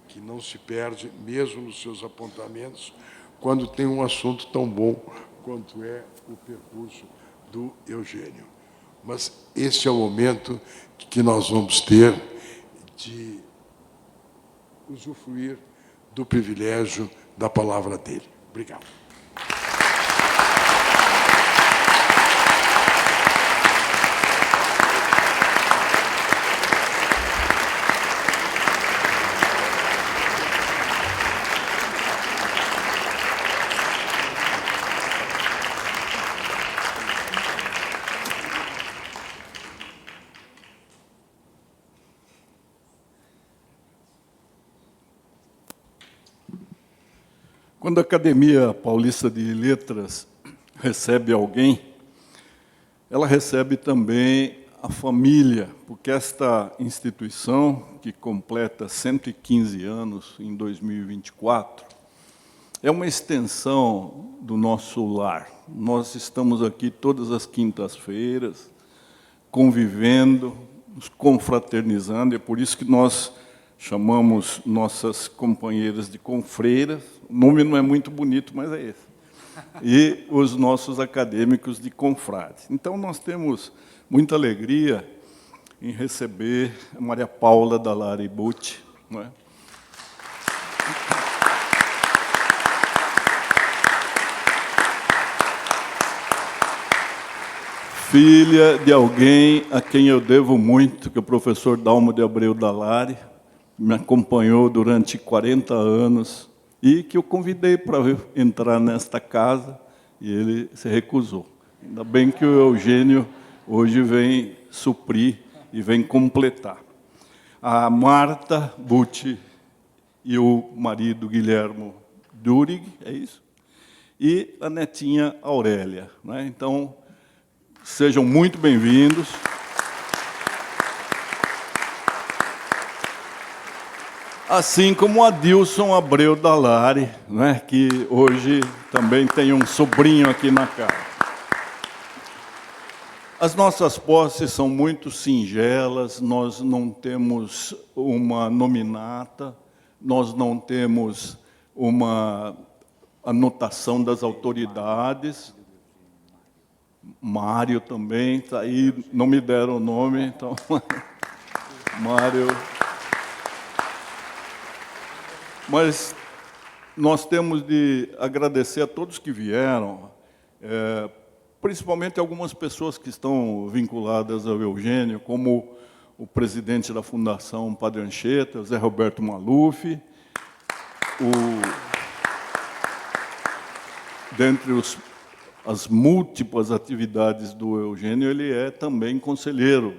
que não se perde, mesmo nos seus apontamentos, quando tem um assunto tão bom quanto é o percurso do Eugênio. Mas este é o momento que nós vamos ter de usufruir do privilégio da palavra dele. Obrigado. Quando a Academia Paulista de Letras recebe alguém, ela recebe também a família, porque esta instituição, que completa 115 anos em 2024, é uma extensão do nosso lar. Nós estamos aqui todas as quintas-feiras, convivendo, nos confraternizando, é por isso que nós chamamos nossas companheiras de confreiras. O nome não é muito bonito, mas é esse. E os nossos acadêmicos de confrades. Então, nós temos muita alegria em receber a Maria Paula Dallari Butti, não é? Filha de alguém a quem eu devo muito, que é o professor Dalmo de Abreu Dallari, me acompanhou durante 40 anos e que eu convidei para entrar nesta casa e ele se recusou. Ainda bem que o Eugênio hoje vem suprir e vem completar. A Marta Butti e o marido Guilhermo Durig, é isso? E a netinha Aurélia, né? Então, sejam muito bem-vindos. Assim como Adilson Abreu Dallari, né, que hoje também tem um sobrinho aqui na casa. As nossas posses são muito singelas, nós não temos uma nominata, nós não temos uma anotação das autoridades. Mário também está aí, não me deram o nome, então, Mário. Mas nós temos de agradecer a todos que vieram, principalmente algumas pessoas que estão vinculadas ao Eugênio, como o presidente da Fundação Padre Anchieta, Zé Roberto Maluf, dentre as múltiplas atividades do Eugênio, ele é também conselheiro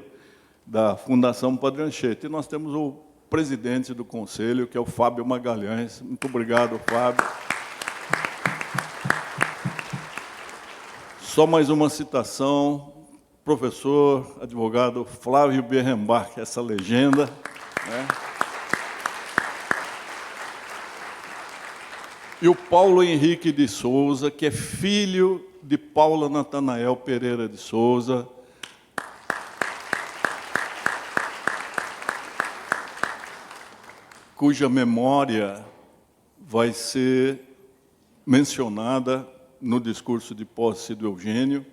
da Fundação Padre Anchieta. E nós temos o presidente do conselho, que é o Fábio Magalhães. Muito obrigado, Fábio. Só mais uma citação, professor, advogado Flávio Berrembach, essa legenda, né? E o Paulo Henrique de Souza, que é filho de Paula Natanael Pereira de Souza, cuja memória vai ser mencionada no discurso de posse do Eugênio,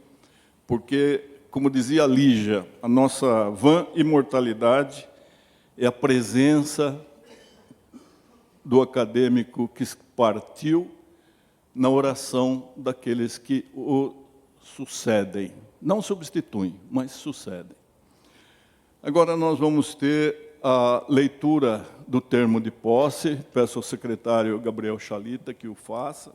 porque, como dizia a Lígia, a nossa vã imortalidade é a presença do acadêmico que partiu na oração daqueles que o sucedem. Não substituem, mas sucedem. Agora nós vamos ter a leitura do termo de posse. Peço ao secretário Gabriel Chalita que o faça.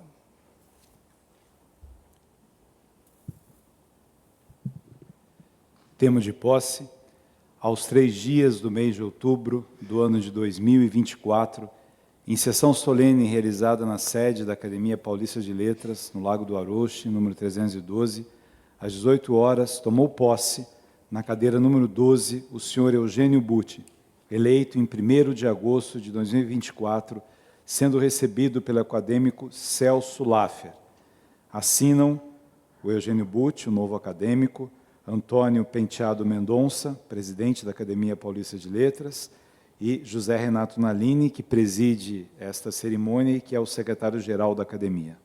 Termo de posse, aos 3 dias do mês de outubro do ano de 2024, em sessão solene realizada na sede da Academia Paulista de Letras, no Lago do Aroche, número 312, às 18 horas, tomou posse, na cadeira número 12, o senhor Eugênio Butti, eleito em 1º de agosto de 2024, sendo recebido pelo acadêmico Celso Laffer. Assinam o Eugênio Butti, o novo acadêmico, Antônio Penteado Mendonça, presidente da Academia Paulista de Letras, e José Renato Nalini, que preside esta cerimônia e que é o secretário-geral da Academia.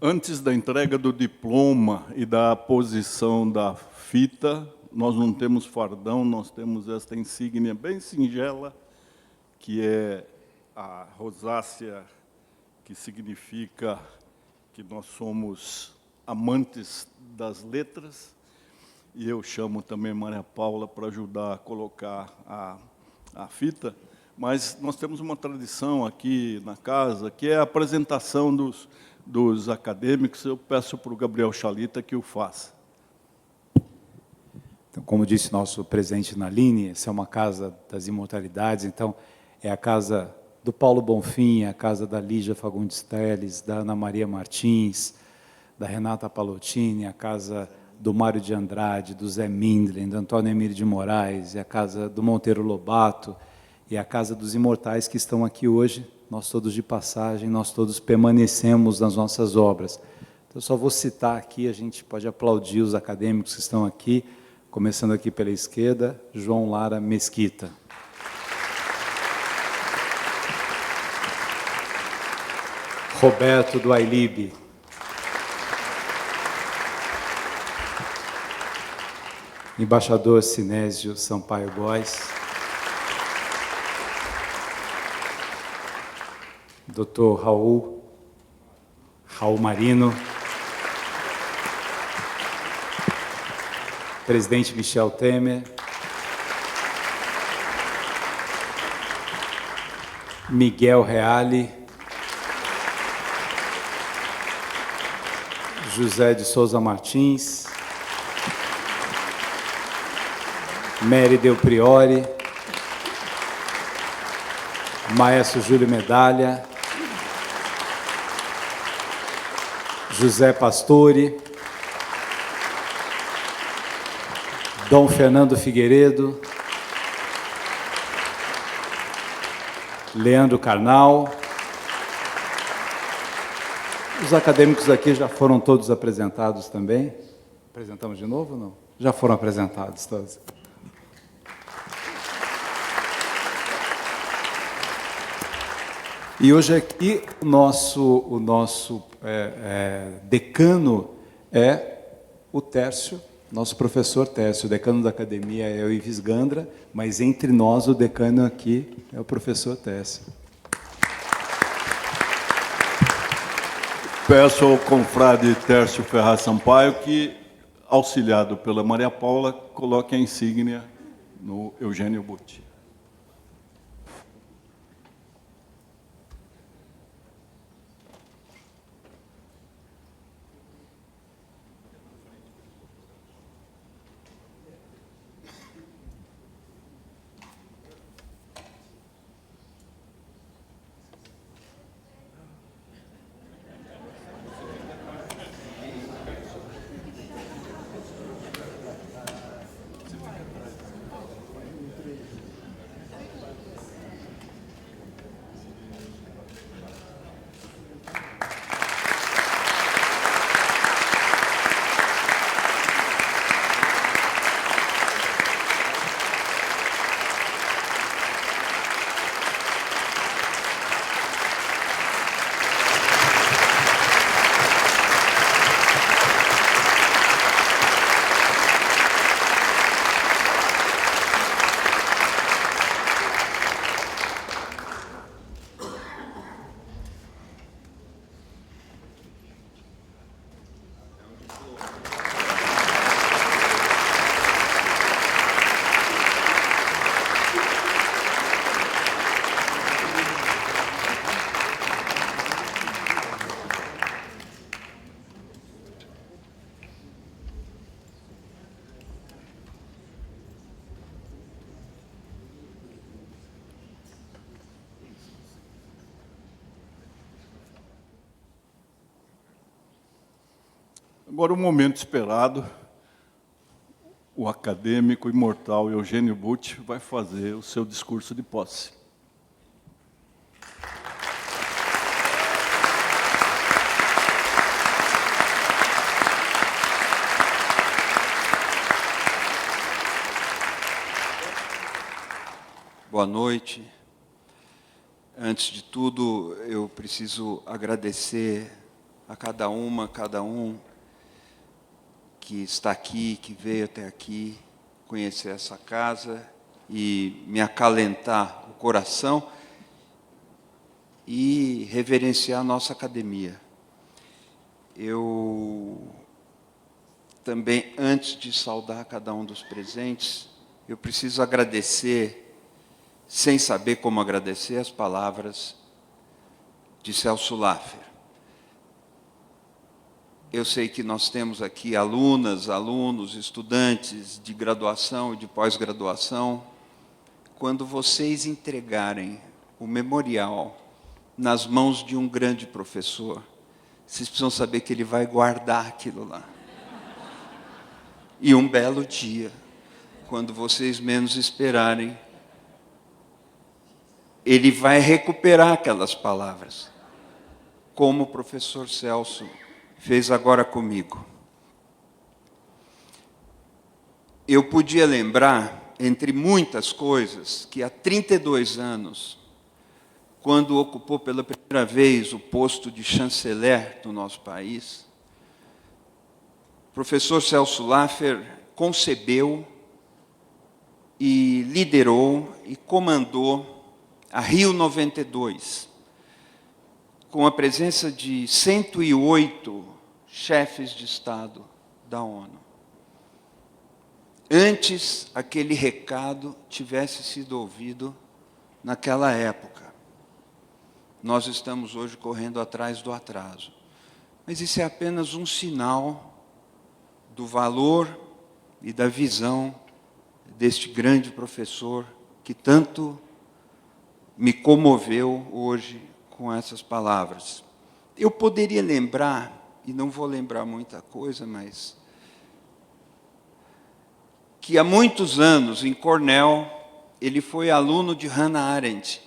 Antes da entrega do diploma e da aposição da fita, nós não temos fardão, nós temos esta insígnia bem singela, que é a rosácea, que significa que nós somos amantes das letras, e eu chamo também Maria Paula para ajudar a colocar a fita, mas nós temos uma tradição aqui na casa, que é a apresentação dos acadêmicos. Eu peço para o Gabriel Chalita que o faça. Então, como disse nosso presidente Naline, essa é uma casa das imortalidades, então é a casa do Paulo Bonfim, a casa da Lígia Fagundes Telles, da Ana Maria Martins, da Renata Palottini, a casa do Mário de Andrade, do Zé Mindlin, do Antônio Emílio de Moraes, e a casa do Monteiro Lobato, e a casa dos imortais que estão aqui hoje, nós todos de passagem, nós todos permanecemos nas nossas obras. Então, eu só vou citar aqui, a gente pode aplaudir os acadêmicos que estão aqui, começando aqui pela esquerda, João Lara Mesquita. Roberto do Ailib. Embaixador Sinésio Sampaio Góes. Dr. Raul Marino. Presidente Michel Temer. Miguel Reale. José de Souza Martins. Mary Del Priori. Maestro Júlio Medalha. José Pastore. Dom Fernando Figueiredo. Leandro Carnal. Os acadêmicos aqui já foram todos apresentados também? Apresentamos de novo ou não? Já foram apresentados todos. E hoje aqui o nosso decano é o Tércio, nosso professor Tércio. O decano da academia é o Ives Gandra, mas entre nós o decano aqui é o professor Tércio. Peço ao confrade Tércio Ferraz Sampaio que, auxiliado pela Maria Paula, coloque a insígnia no Eugênio Butti. Agora, o momento esperado, o acadêmico imortal Eugênio Butti vai fazer o seu discurso de posse. Boa noite. Antes de tudo, eu preciso agradecer a cada um que está aqui, que veio até aqui, conhecer essa casa e me acalentar o coração e reverenciar a nossa academia. Eu também, antes de saudar cada um dos presentes, eu preciso agradecer, sem saber como agradecer, as palavras de Celso Laffer. Eu sei que nós temos aqui alunas, alunos, estudantes de graduação e de pós-graduação. Quando vocês entregarem o memorial nas mãos de um grande professor, vocês precisam saber que ele vai guardar aquilo lá. E um belo dia, quando vocês menos esperarem, ele vai recuperar aquelas palavras, como o professor Celso fez agora comigo. Eu podia lembrar, entre muitas coisas, que há 32 anos, quando ocupou pela primeira vez o posto de chanceler do nosso país, o professor Celso Laffer concebeu e liderou e comandou a Rio 92, com a presença de 108 chefes de Estado da ONU. Antes aquele recado tivesse sido ouvido naquela época. Nós estamos hoje correndo atrás do atraso. Mas isso é apenas um sinal do valor e da visão deste grande professor que tanto me comoveu hoje com essas palavras. Eu poderia lembrar, e não vou lembrar muita coisa, mas que há muitos anos, em Cornell, ele foi aluno de Hannah Arendt,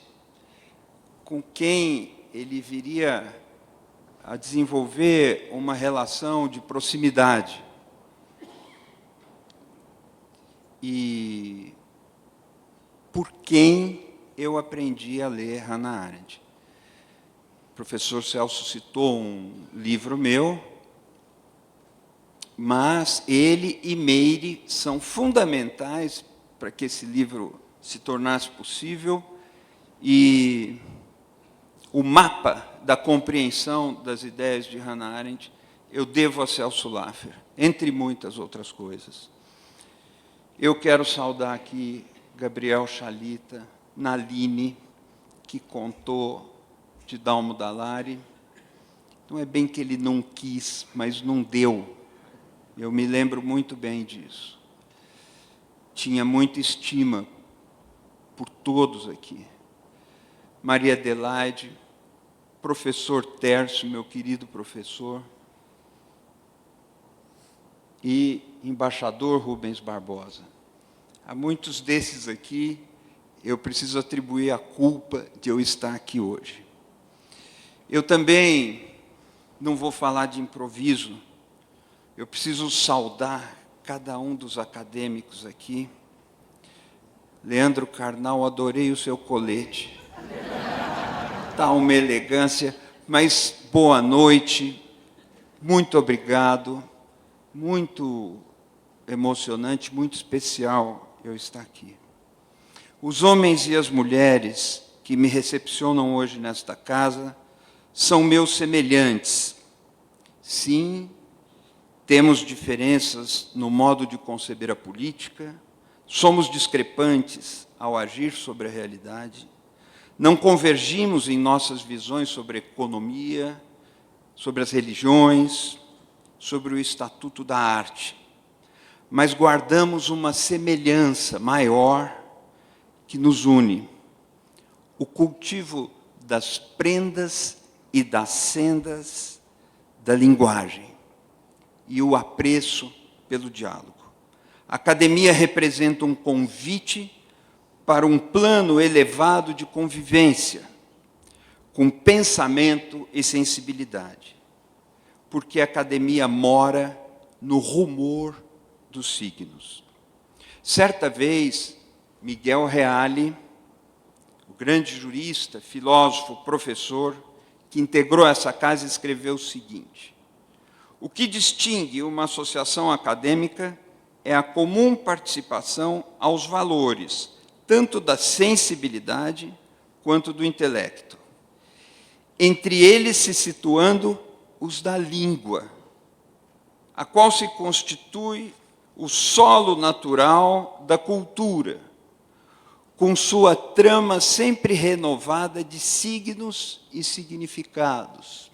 com quem ele viria a desenvolver uma relação de proximidade. E por quem eu aprendi a ler Hannah Arendt. O professor Celso citou um livro meu, mas ele e Meire são fundamentais para que esse livro se tornasse possível, e o mapa da compreensão das ideias de Hannah Arendt eu devo a Celso Laffer, entre muitas outras coisas. Eu quero saudar aqui Gabriel Chalita, Naline, que contou de Dalmo Dallari. Não é bem que ele não quis, mas não deu. Eu me lembro muito bem disso. Tinha muita estima por todos aqui. Maria Adelaide, professor Tércio, meu querido professor, e embaixador Rubens Barbosa. A muitos desses aqui, eu preciso atribuir a culpa de eu estar aqui hoje. Eu também não vou falar de improviso, eu preciso saudar cada um dos acadêmicos aqui. Leandro Carnal, adorei o seu colete. Está uma elegância, mas boa noite, muito obrigado, muito emocionante, muito especial eu estar aqui. Os homens e as mulheres que me recepcionam hoje nesta casa são meus semelhantes. Sim, temos diferenças no modo de conceber a política, somos discrepantes ao agir sobre a realidade, não convergimos em nossas visões sobre a economia, sobre as religiões, sobre o estatuto da arte, mas guardamos uma semelhança maior que nos une: o cultivo das prendas e das sendas da linguagem e o apreço pelo diálogo. A academia representa um convite para um plano elevado de convivência, com pensamento e sensibilidade, porque a academia mora no rumor dos signos. Certa vez, Miguel Reale, o grande jurista, filósofo, professor, que integrou essa casa, escreveu o seguinte: O que distingue uma associação acadêmica é a comum participação aos valores, tanto da sensibilidade quanto do intelecto. Entre eles se situando os da língua, a qual se constitui o solo natural da cultura, com sua trama sempre renovada de signos e significados,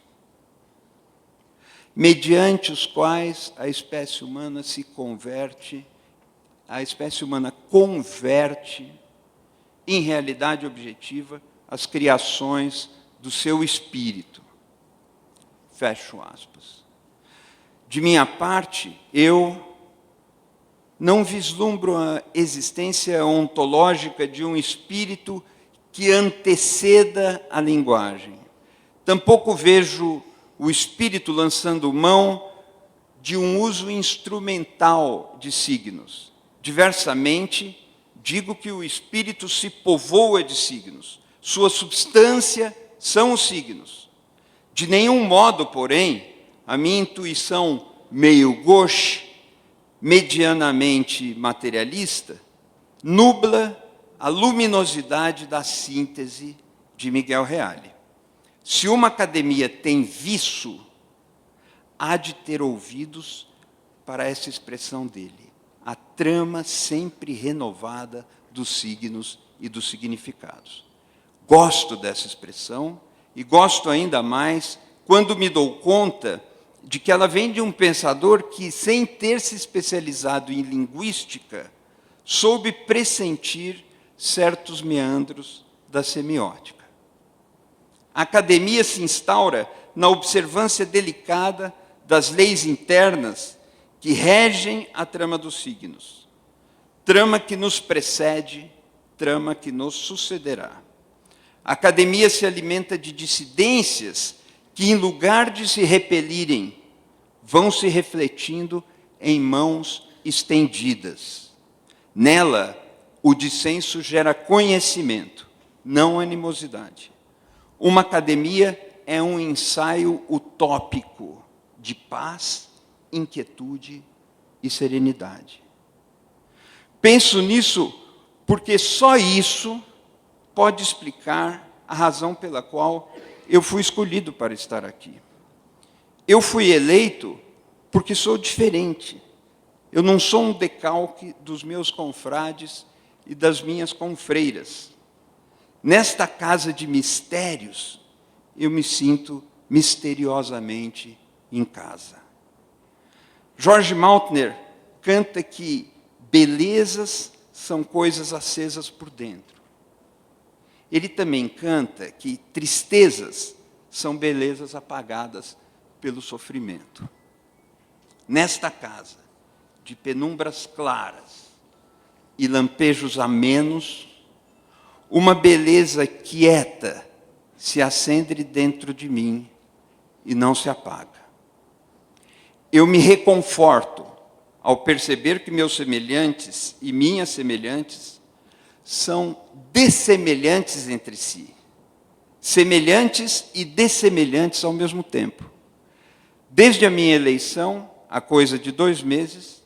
mediante os quais a espécie humana converte em realidade objetiva as criações do seu espírito. Fecho aspas. De minha parte, eu não vislumbro a existência ontológica de um espírito que anteceda a linguagem. Tampouco vejo o espírito lançando mão de um uso instrumental de signos. Diversamente, digo que o espírito se povoa de signos. Sua substância são os signos. De nenhum modo, porém, a minha intuição meio gauche, medianamente materialista, nubla a luminosidade da síntese de Miguel Reale. Se uma academia tem viço, há de ter ouvidos para essa expressão dele, a trama sempre renovada dos signos e dos significados. Gosto dessa expressão e gosto ainda mais quando me dou conta de que ela vem de um pensador que, sem ter se especializado em linguística, soube pressentir certos meandros da semiótica. A academia se instaura na observância delicada das leis internas que regem a trama dos signos. Trama que nos precede, trama que nos sucederá. A academia se alimenta de dissidências que, em lugar de se repelirem, vão se refletindo em mãos estendidas. Nela, o dissenso gera conhecimento, não animosidade. Uma academia é um ensaio utópico de paz, inquietude e serenidade. Penso nisso porque só isso pode explicar a razão pela qual eu fui escolhido para estar aqui. Eu fui eleito porque sou diferente. Eu não sou um decalque dos meus confrades e das minhas confreiras. Nesta casa de mistérios, eu me sinto misteriosamente em casa. Jorge Maltner canta que belezas são coisas acesas por dentro. Ele também canta que tristezas são belezas apagadas pelo sofrimento. Nesta casa, de penumbras claras e lampejos amenos, uma beleza quieta se acende dentro de mim e não se apaga. Eu me reconforto ao perceber que meus semelhantes e minhas semelhantes são dessemelhantes entre si. Semelhantes e dessemelhantes ao mesmo tempo. Desde a minha eleição, há coisa de 2 meses,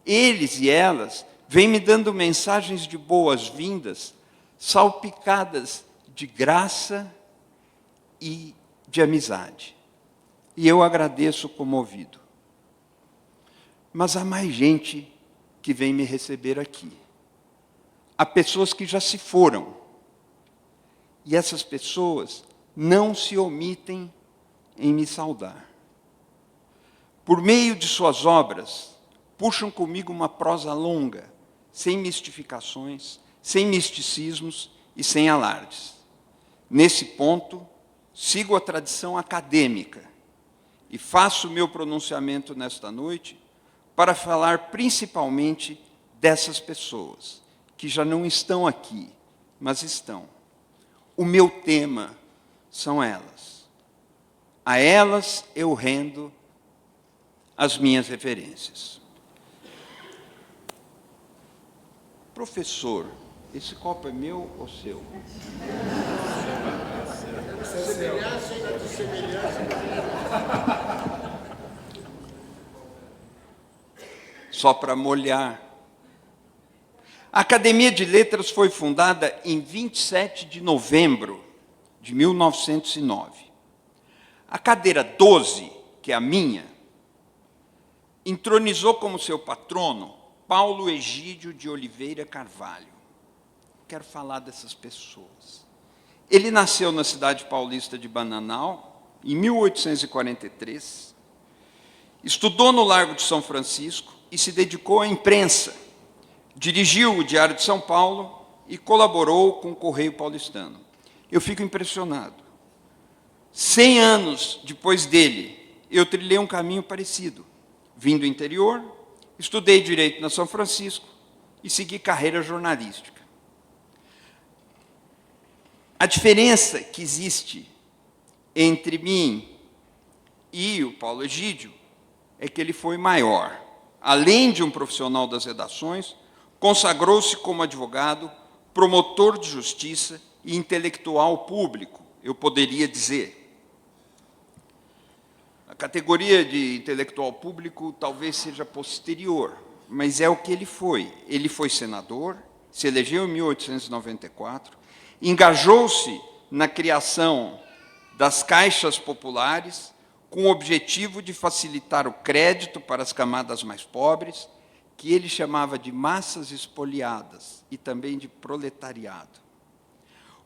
eles e elas vêm me dando mensagens de boas-vindas, salpicadas de graça e de amizade. E eu agradeço comovido. Mas há mais gente que vem me receber aqui. Há pessoas que já se foram. E essas pessoas não se omitem em me saudar. Por meio de suas obras, puxam comigo uma prosa longa, sem mistificações, sem misticismos e sem alardes. Nesse ponto, sigo a tradição acadêmica e faço o meu pronunciamento nesta noite para falar principalmente dessas pessoas, que já não estão aqui, mas estão. O meu tema são elas. A elas eu rendo as minhas referências. Professor, esse copo é meu ou seu? só para molhar. A Academia de Letras foi fundada em 27 de novembro de 1909. A cadeira 12, que é a minha, entronizou como seu patrono Paulo Egídio de Oliveira Carvalho. Quero falar dessas pessoas. Ele nasceu na cidade paulista de Bananal, em 1843, estudou no Largo de São Francisco e se dedicou à imprensa. Dirigiu o Diário de São Paulo e colaborou com o Correio Paulistano. Eu fico impressionado. 100 anos depois dele, eu trilhei um caminho parecido. Vim do interior, estudei Direito na São Francisco e segui carreira jornalística. A diferença que existe entre mim e o Paulo Egídio é que ele foi maior. Além de um profissional das redações, consagrou-se como advogado, promotor de justiça e intelectual público, eu poderia dizer. A categoria de intelectual público talvez seja posterior, mas é o que ele foi. Ele foi senador, se elegeu em 1894, engajou-se na criação das caixas populares, com o objetivo de facilitar o crédito para as camadas mais pobres, que ele chamava de massas espoliadas e também de proletariado.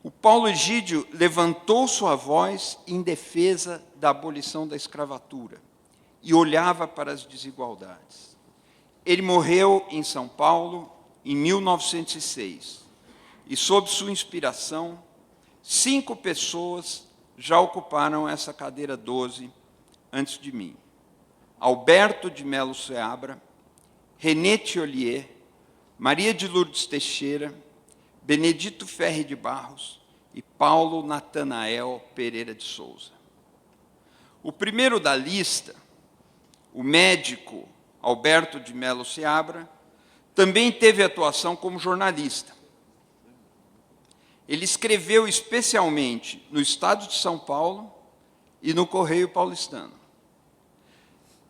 O Paulo Egídio levantou sua voz em defesa da abolição da escravatura e olhava para as desigualdades. Ele morreu em São Paulo em 1906 e, sob sua inspiração, 5 pessoas já ocuparam essa cadeira 12 antes de mim. Alberto de Melo Seabra, René Thiollier, Maria de Lourdes Teixeira, Benedito Ferri de Barros e Paulo Natanael Pereira de Souza. O primeiro da lista, o médico Alberto de Melo Seabra, também teve atuação como jornalista. Ele escreveu especialmente no Estado de São Paulo e no Correio Paulistano.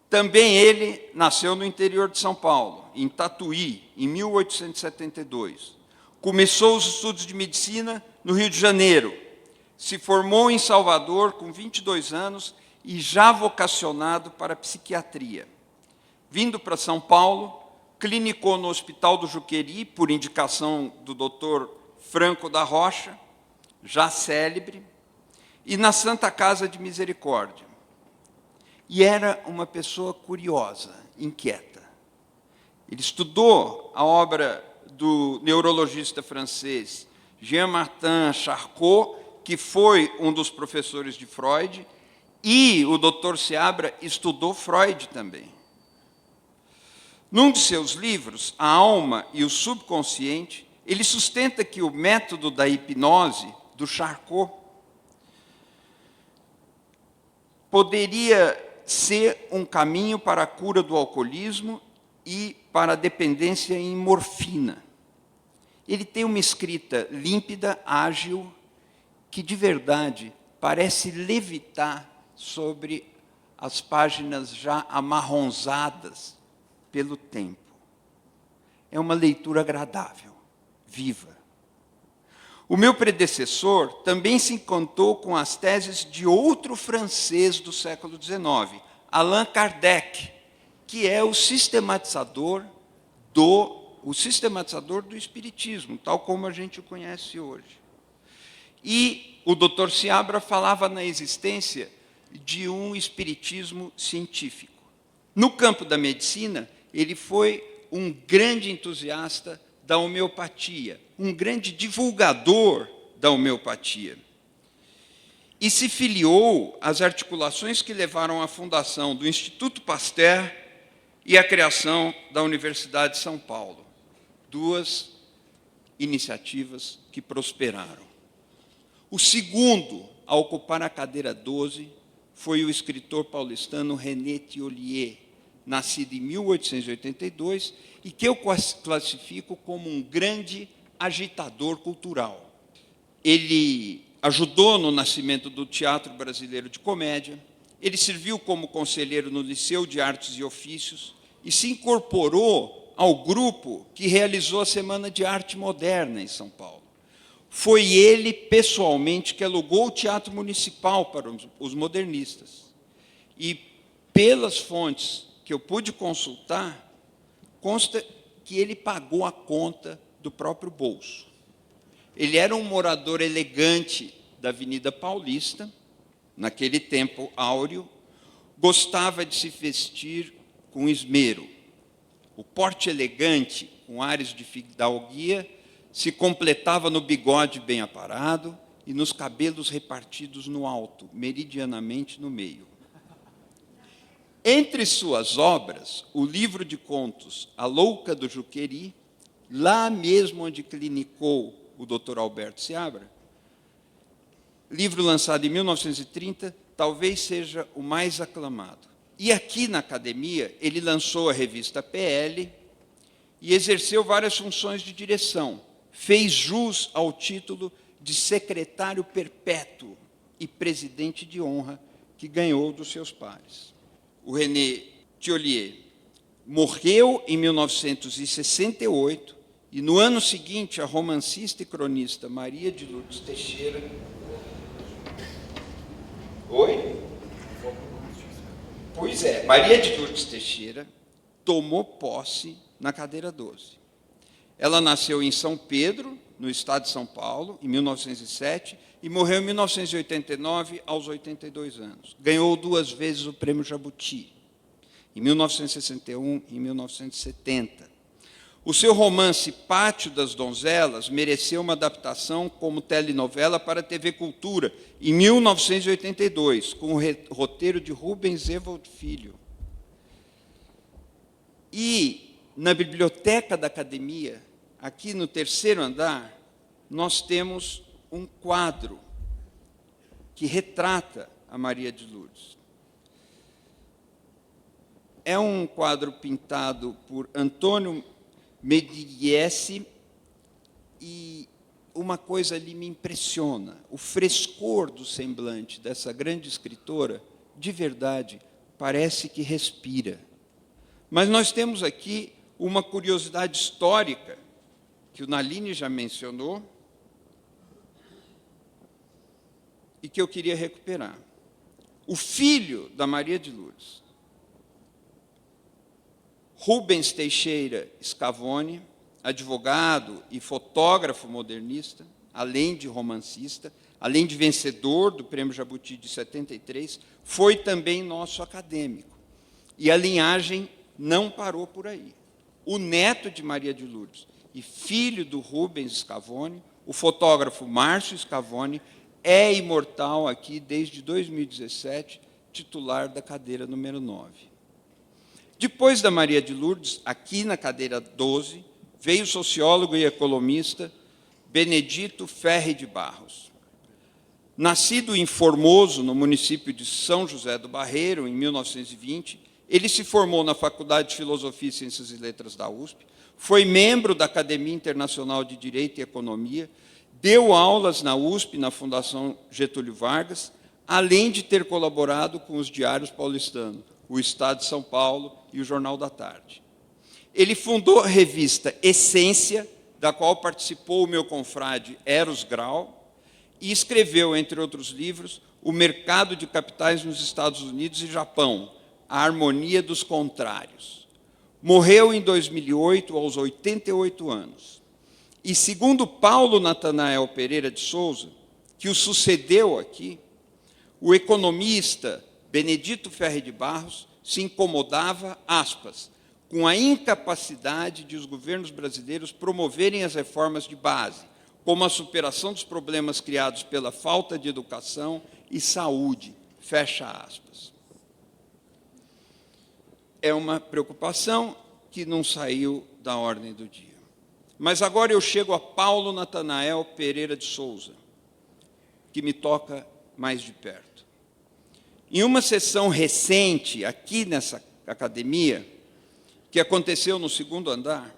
Também ele nasceu no interior de São Paulo, em Tatuí, em 1872. Começou os estudos de medicina no Rio de Janeiro. Se formou em Salvador com 22 anos e já vocacionado para a psiquiatria. Vindo para São Paulo, clinicou no Hospital do Juqueri, por indicação do Dr. Franco da Rocha, já célebre, e na Santa Casa de Misericórdia. E era uma pessoa curiosa, inquieta. Ele estudou a obra do neurologista francês Jean-Martin Charcot, que foi um dos professores de Freud, e o Dr. Seabra estudou Freud também. Num de seus livros, A Alma e o Subconsciente, ele sustenta que o método da hipnose, do Charcot, poderia ser um caminho para a cura do alcoolismo e para a dependência em morfina. Ele tem uma escrita límpida, ágil, que de verdade parece levitar sobre as páginas já amarronzadas pelo tempo. É uma leitura agradável, viva. O meu predecessor também se encantou com as teses de outro francês do século XIX, Allan Kardec, que é o sistematizador do espiritismo, tal como a gente o conhece hoje. E o Dr. Seabra falava na existência de um espiritismo científico. No campo da medicina, ele foi um grande entusiasta da homeopatia, um grande divulgador da homeopatia. E se filiou às articulações que levaram à fundação do Instituto Pasteur e à criação da Universidade de São Paulo. 2 iniciativas que prosperaram. O segundo a ocupar a cadeira 12 foi o escritor paulistano René Thiollier, nascido em 1882, e que eu classifico como um grande agitador cultural. Ele ajudou no nascimento do Teatro Brasileiro de Comédia, ele serviu como conselheiro no Liceu de Artes e Ofícios e se incorporou ao grupo que realizou a Semana de Arte Moderna em São Paulo. Foi ele, pessoalmente, que alugou o Teatro Municipal para os modernistas. E, pelas fontes que eu pude consultar, consta que ele pagou a conta do próprio bolso. Ele era um morador elegante da Avenida Paulista, naquele tempo áureo, gostava de se vestir com esmero. O porte elegante, com ares de fidalguia, se completava no bigode bem aparado e nos cabelos repartidos no alto, meridianamente no meio. Entre suas obras, o livro de contos A Louca do Juqueri, lá mesmo onde clinicou o Dr. Alberto Seabra, livro lançado em 1930, talvez seja o mais aclamado. E aqui na academia, ele lançou a revista PL e exerceu várias funções de direção. Fez jus ao título de secretário perpétuo e presidente de honra que ganhou dos seus pares. O René Thiollier morreu em 1968 e, no ano seguinte, a romancista e cronista Maria de Lourdes Teixeira... Oi? Pois é, Maria de Lourdes Teixeira tomou posse na cadeira 12. Ela nasceu em São Pedro, no estado de São Paulo, em 1907, e morreu em 1989, aos 82 anos. Ganhou 2 vezes o Prêmio Jabuti, em 1961 e em 1970. O seu romance Pátio das Donzelas mereceu uma adaptação como telenovela para a TV Cultura, em 1982, com o roteiro de Rubens Evold Filho. E, na biblioteca da academia, aqui no 3º andar, nós temos um quadro que retrata a Maria de Lourdes. É um quadro pintado por Antônio Medigliese e uma coisa ali me impressiona. O frescor do semblante dessa grande escritora, de verdade, parece que respira. Mas nós temos aqui uma curiosidade histórica, que o Naline já mencionou, e que eu queria recuperar. O filho da Maria de Lourdes, Rubens Teixeira Scavone, advogado e fotógrafo modernista, além de romancista, além de vencedor do Prêmio Jabuti de 73, foi também nosso acadêmico. E a linhagem não parou por aí. O neto de Maria de Lourdes e filho do Rubens Scavone, o fotógrafo Márcio Scavone, é imortal aqui desde 2017, titular da cadeira número 9. Depois da Maria de Lourdes, aqui na cadeira 12, veio o sociólogo e economista Benedito Ferri de Barros. Nascido em Formoso, no município de São José do Barreiro, em 1920, ele se formou na Faculdade de Filosofia, Ciências e Letras da USP, foi membro da Academia Internacional de Direito e Economia, deu aulas na USP, na Fundação Getúlio Vargas, além de ter colaborado com os diários paulistanos, o Estado de São Paulo e o Jornal da Tarde. Ele fundou a revista Essência, da qual participou o meu confrade Eros Grau, e escreveu, entre outros livros, O Mercado de Capitais nos Estados Unidos e Japão, A Harmonia dos Contrários. Morreu em 2008, aos 88 anos. E, segundo Paulo Natanael Pereira de Souza, que o sucedeu aqui, o economista Benedito Ferri de Barros se incomodava, aspas, com a incapacidade de os governos brasileiros promoverem as reformas de base, como a superação dos problemas criados pela falta de educação e saúde, fecha aspas. É uma preocupação que não saiu da ordem do dia. Mas agora eu chego a Paulo Natanael Pereira de Souza, que me toca mais de perto. Em uma sessão recente, aqui nessa academia, que aconteceu no 2º andar,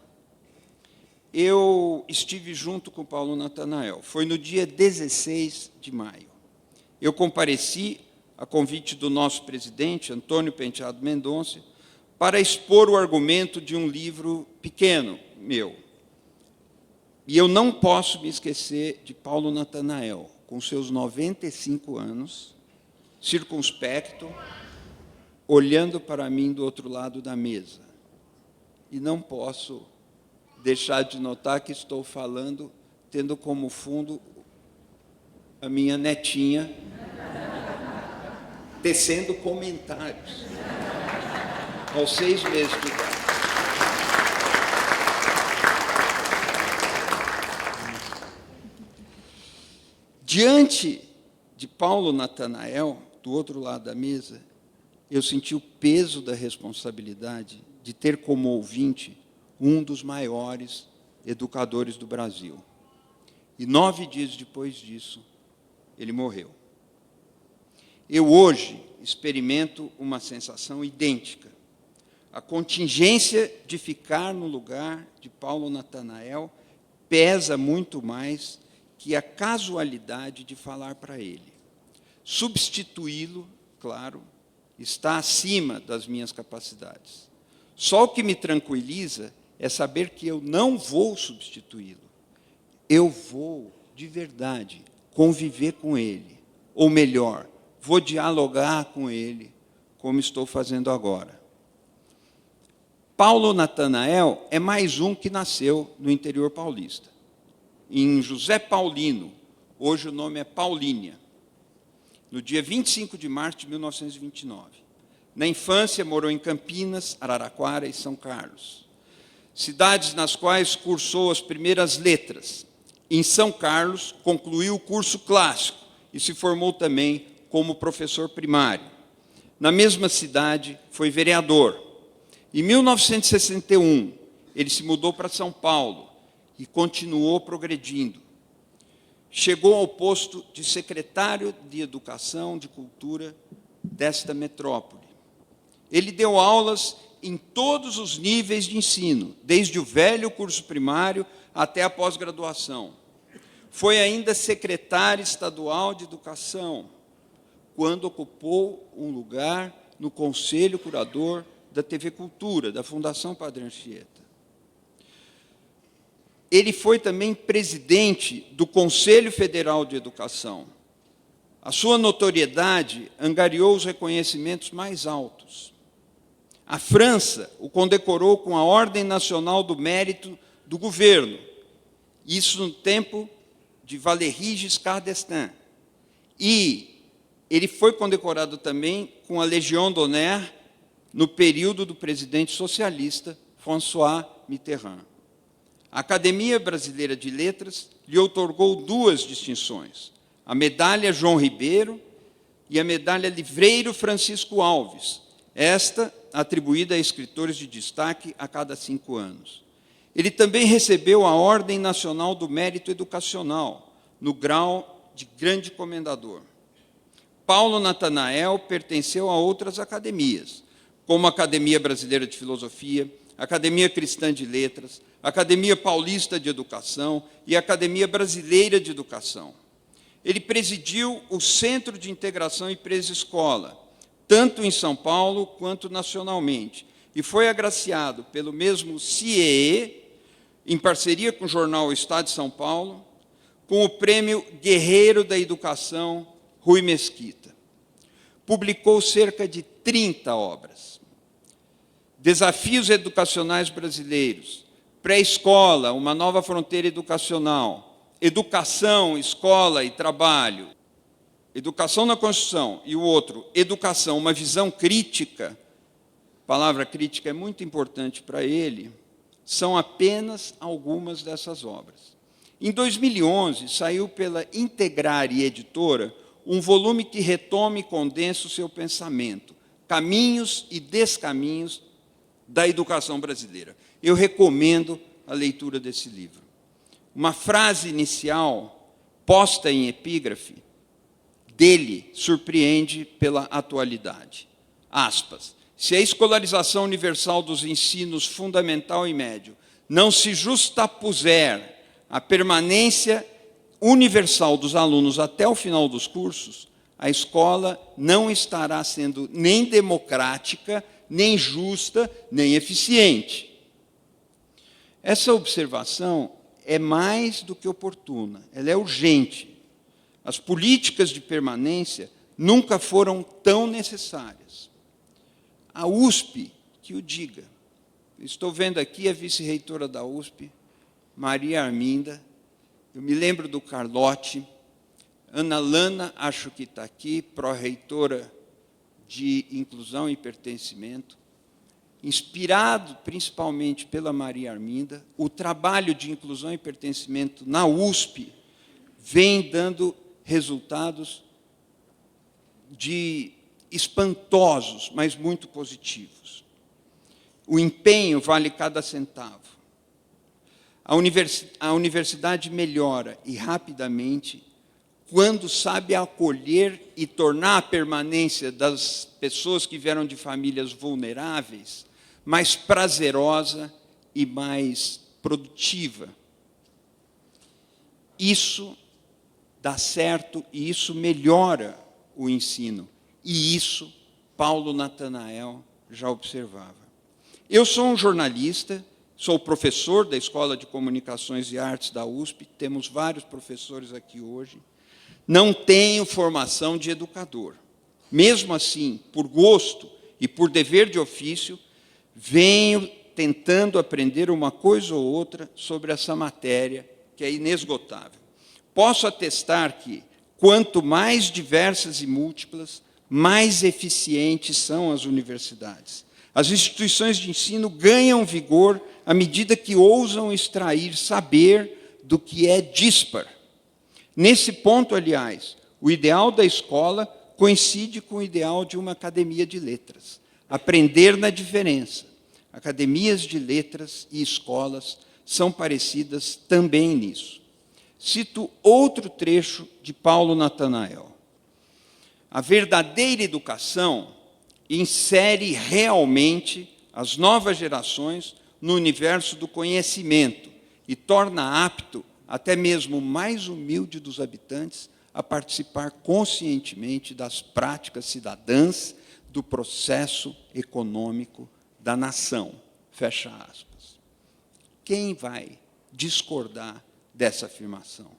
eu estive junto com o Paulo Natanael. Foi no dia 16 de maio. Eu compareci, a convite do nosso presidente, Antônio Penteado Mendonça, para expor o argumento de um livro pequeno meu. E eu não posso me esquecer de Paulo Natanael, com seus 95 anos, circunspecto, olhando para mim do outro lado da mesa. E não posso deixar de notar que estou falando, tendo como fundo a minha netinha, tecendo comentários, aos 6 meses de idade. Diante de Paulo Natanael, do outro lado da mesa, eu senti o peso da responsabilidade de ter como ouvinte um dos maiores educadores do Brasil. E 9 dias depois disso, ele morreu. Eu hoje experimento uma sensação idêntica. A contingência de ficar no lugar de Paulo Natanael pesa muito mais que a casualidade de falar para ele. Substituí-lo, claro, está acima das minhas capacidades. Só o que me tranquiliza é saber que eu não vou substituí-lo. Eu vou, de verdade, conviver com ele. Ou melhor, vou dialogar com ele, como estou fazendo agora. Paulo Natanael é mais um que nasceu no interior paulista. Em José Paulino, hoje o nome é Paulínia, no dia 25 de março de 1929. Na infância, morou em Campinas, Araraquara e São Carlos, cidades nas quais cursou as primeiras letras. Em São Carlos, concluiu o curso clássico e se formou também como professor primário. Na mesma cidade, foi vereador. Em 1961, ele se mudou para São Paulo e continuou progredindo. Chegou ao posto de secretário de Educação, de Cultura desta metrópole. Ele deu aulas em todos os níveis de ensino, desde o velho curso primário até a pós-graduação. Foi ainda secretário estadual de Educação, quando ocupou um lugar no Conselho Curador da TV Cultura, da Fundação Padre Anchieta. Ele foi também presidente do Conselho Federal de Educação. A sua notoriedade angariou os reconhecimentos mais altos. A França o condecorou com a Ordem Nacional do Mérito do governo, isso no tempo de Valéry Giscard d'Estaing. E ele foi condecorado também com a Légion d'Honneur no período do presidente socialista François Mitterrand. A Academia Brasileira de Letras lhe outorgou 2 distinções, a Medalha João Ribeiro e a Medalha Livreiro Francisco Alves, esta atribuída a escritores de destaque a cada 5 anos. Ele também recebeu a Ordem Nacional do Mérito Educacional, no grau de grande comendador. Paulo Natanael pertenceu a outras academias, como a Academia Brasileira de Filosofia, a Academia Cristã de Letras, a Academia Paulista de Educação e a Academia Brasileira de Educação. Ele presidiu o Centro de Integração Empresa-Escola, tanto em São Paulo quanto nacionalmente, e foi agraciado pelo mesmo CIEE, em parceria com o jornal Estado de São Paulo, com o Prêmio Guerreiro da Educação Rui Mesquita. Publicou cerca de 30 obras. Desafios Educacionais Brasileiros, Pré-Escola, Uma Nova Fronteira Educacional, Educação, Escola e Trabalho, Educação na Construção, e o outro, Educação, Uma Visão Crítica, a palavra crítica é muito importante para ele, são apenas algumas dessas obras. Em 2011, saiu pela Integrare Editora um volume que retoma e condensa o seu pensamento, Caminhos e Descaminhos da Educação Brasileira. Eu recomendo a leitura desse livro. Uma frase inicial, posta em epígrafe, dele surpreende pela atualidade. Aspas. Se a escolarização universal dos ensinos fundamental e médio não se justapuser à permanência universal dos alunos até o final dos cursos, a escola não estará sendo nem democrática, nem justa, nem eficiente. Essa observação é mais do que oportuna, ela é urgente. As políticas de permanência nunca foram tão necessárias. A USP que o diga. Estou vendo aqui a vice-reitora da USP, Maria Arminda. Eu me lembro do Carlotti. Ana Lana, acho que está aqui, pró-reitora de Inclusão e Pertencimento. Inspirado principalmente pela Maria Arminda, o trabalho de inclusão e pertencimento na USP vem dando resultados espantosos, mas muito positivos. O empenho vale cada centavo. A universidade melhora, e rapidamente, quando sabe acolher e tornar a permanência das pessoas que vieram de famílias vulneráveis mais prazerosa e mais produtiva. Isso dá certo e isso melhora o ensino. E isso Paulo Natanael já observava. Eu sou um jornalista, sou professor da Escola de Comunicações e Artes da USP, temos vários professores aqui hoje. Não tenho formação de educador. Mesmo assim, por gosto e por dever de ofício, venho tentando aprender uma coisa ou outra sobre essa matéria, que é inesgotável. Posso atestar que, quanto mais diversas e múltiplas, mais eficientes são as universidades. As instituições de ensino ganham vigor à medida que ousam extrair saber do que é dispar. Nesse ponto, aliás, o ideal da escola coincide com o ideal de uma academia de letras. Aprender na diferença. Academias de letras e escolas são parecidas também nisso. Cito outro trecho de Paulo Natanael. A verdadeira educação insere realmente as novas gerações no universo do conhecimento e torna apto até mesmo o mais humilde dos habitantes a participar conscientemente das práticas cidadãs do processo econômico da nação. Fecha aspas. Quem vai discordar dessa afirmação?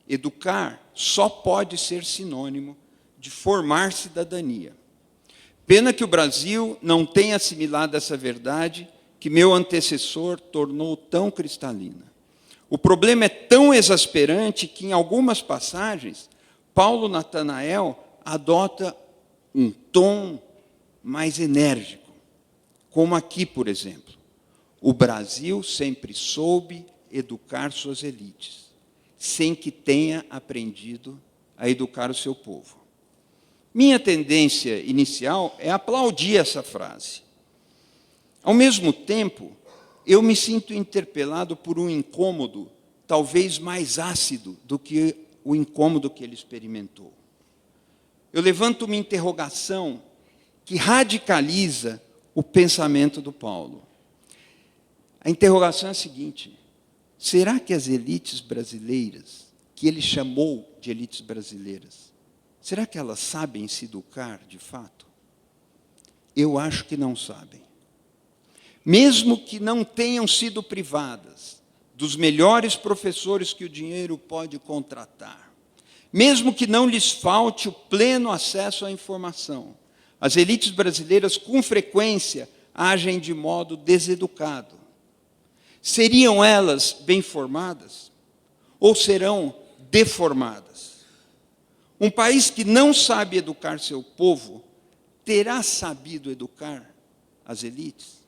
Educar só pode ser sinônimo de formar cidadania. Pena que o Brasil não tenha assimilado essa verdade que meu antecessor tornou tão cristalina. O problema é tão exasperante que, em algumas passagens, Paulo Natanael adota um tom mais enérgico, como aqui, por exemplo. O Brasil sempre soube educar suas elites, sem que tenha aprendido a educar o seu povo. Minha tendência inicial é aplaudir essa frase. Ao mesmo tempo, eu me sinto interpelado por um incômodo talvez mais ácido do que o incômodo que ele experimentou. Eu levanto uma interrogação que radicaliza o pensamento do Paulo. A interrogação é a seguinte: será que as elites brasileiras, que ele chamou de elites brasileiras, será que elas sabem se educar de fato? Eu acho que não sabem. Mesmo que não tenham sido privadas dos melhores professores que o dinheiro pode contratar, mesmo que não lhes falte o pleno acesso à informação, as elites brasileiras, com frequência, agem de modo deseducado. Seriam elas bem formadas? Ou serão deformadas? Um país que não sabe educar seu povo, terá sabido educar as elites?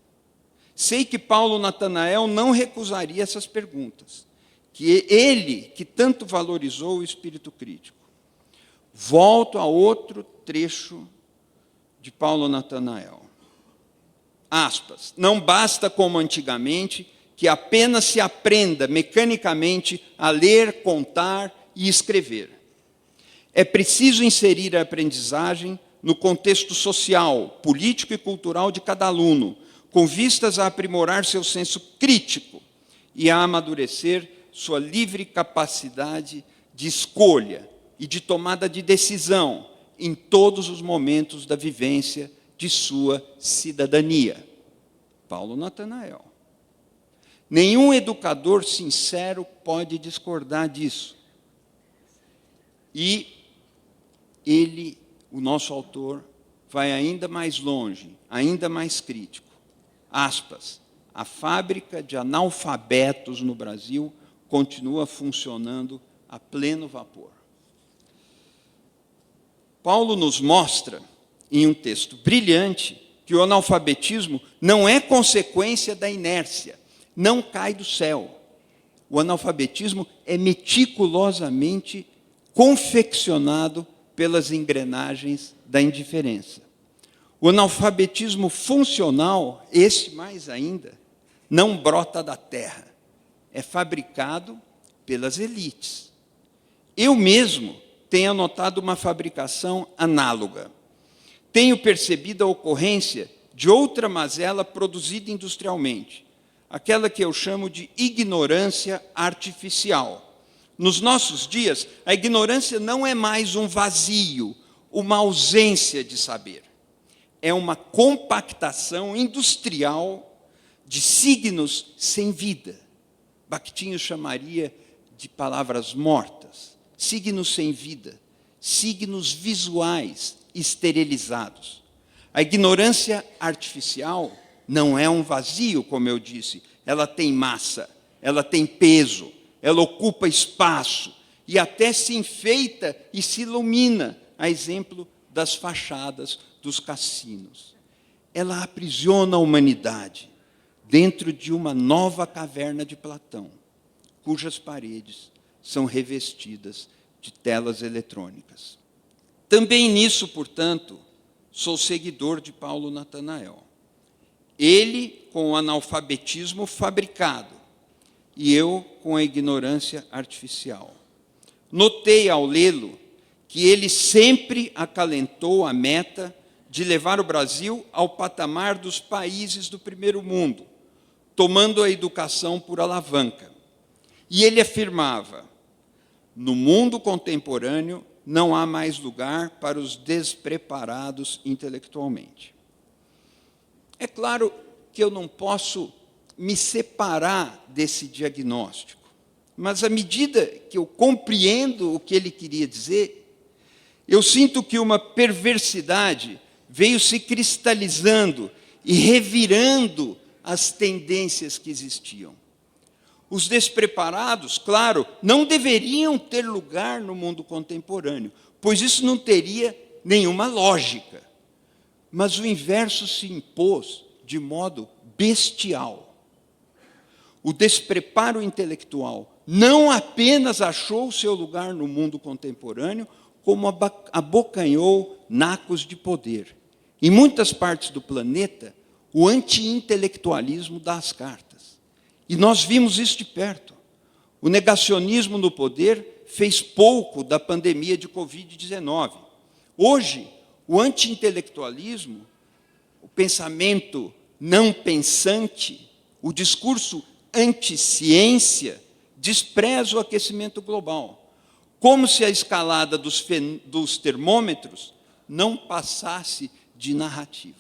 Sei que Paulo Natanael não recusaria essas perguntas, que ele, que tanto valorizou o espírito crítico. Volto a outro trecho de Paulo Natanael. Aspas. Não basta, como antigamente, que apenas se aprenda mecanicamente a ler, contar e escrever. É preciso inserir a aprendizagem no contexto social, político e cultural de cada aluno, com vistas a aprimorar seu senso crítico e a amadurecer sua livre capacidade de escolha e de tomada de decisão em todos os momentos da vivência de sua cidadania. Paulo Natanael. Nenhum educador sincero pode discordar disso. E ele, o nosso autor, vai ainda mais longe, ainda mais crítico. Aspas, a fábrica de analfabetos no Brasil continua funcionando a pleno vapor. Paulo nos mostra, em um texto brilhante, que o analfabetismo não é consequência da inércia, não cai do céu. O analfabetismo é meticulosamente confeccionado pelas engrenagens da indiferença. O analfabetismo funcional, esse mais ainda, não brota da terra, é fabricado pelas elites. Eu mesmo tenho notado uma fabricação análoga. Tenho percebido a ocorrência de outra mazela produzida industrialmente, aquela que eu chamo de ignorância artificial. Nos nossos dias, a ignorância não é mais um vazio, uma ausência de saber. É uma compactação industrial de signos sem vida. Bakhtin chamaria de palavras mortas, signos sem vida, signos visuais esterilizados. A ignorância artificial não é um vazio, como eu disse, ela tem massa, ela tem peso, ela ocupa espaço e até se enfeita e se ilumina, a exemplo das fachadas dos cassinos. Ela aprisiona a humanidade dentro de uma nova caverna de Platão, cujas paredes são revestidas de telas eletrônicas. Também nisso, portanto, sou seguidor de Paulo Natanael. Ele com o analfabetismo fabricado e eu com a ignorância artificial. Notei ao lê-lo que ele sempre acalentou a meta de levar o Brasil ao patamar dos países do primeiro mundo, tomando a educação por alavanca. E ele afirmava, no mundo contemporâneo não há mais lugar para os despreparados intelectualmente. É claro que eu não posso me separar desse diagnóstico, mas à medida que eu compreendo o que ele queria dizer, eu sinto que uma perversidade veio se cristalizando e revirando as tendências que existiam. Os despreparados, claro, não deveriam ter lugar no mundo contemporâneo, pois isso não teria nenhuma lógica. Mas o inverso se impôs de modo bestial. O despreparo intelectual não apenas achou seu lugar no mundo contemporâneo, como abocanhou nacos de poder. Em muitas partes do planeta, o anti-intelectualismo dá as cartas. E nós vimos isso de perto. O negacionismo no poder fez pouco da pandemia de Covid-19. Hoje, o anti-intelectualismo, o pensamento não pensante, o discurso anti-ciência, despreza o aquecimento global, como se a escalada dos termômetros não passasse de narrativa.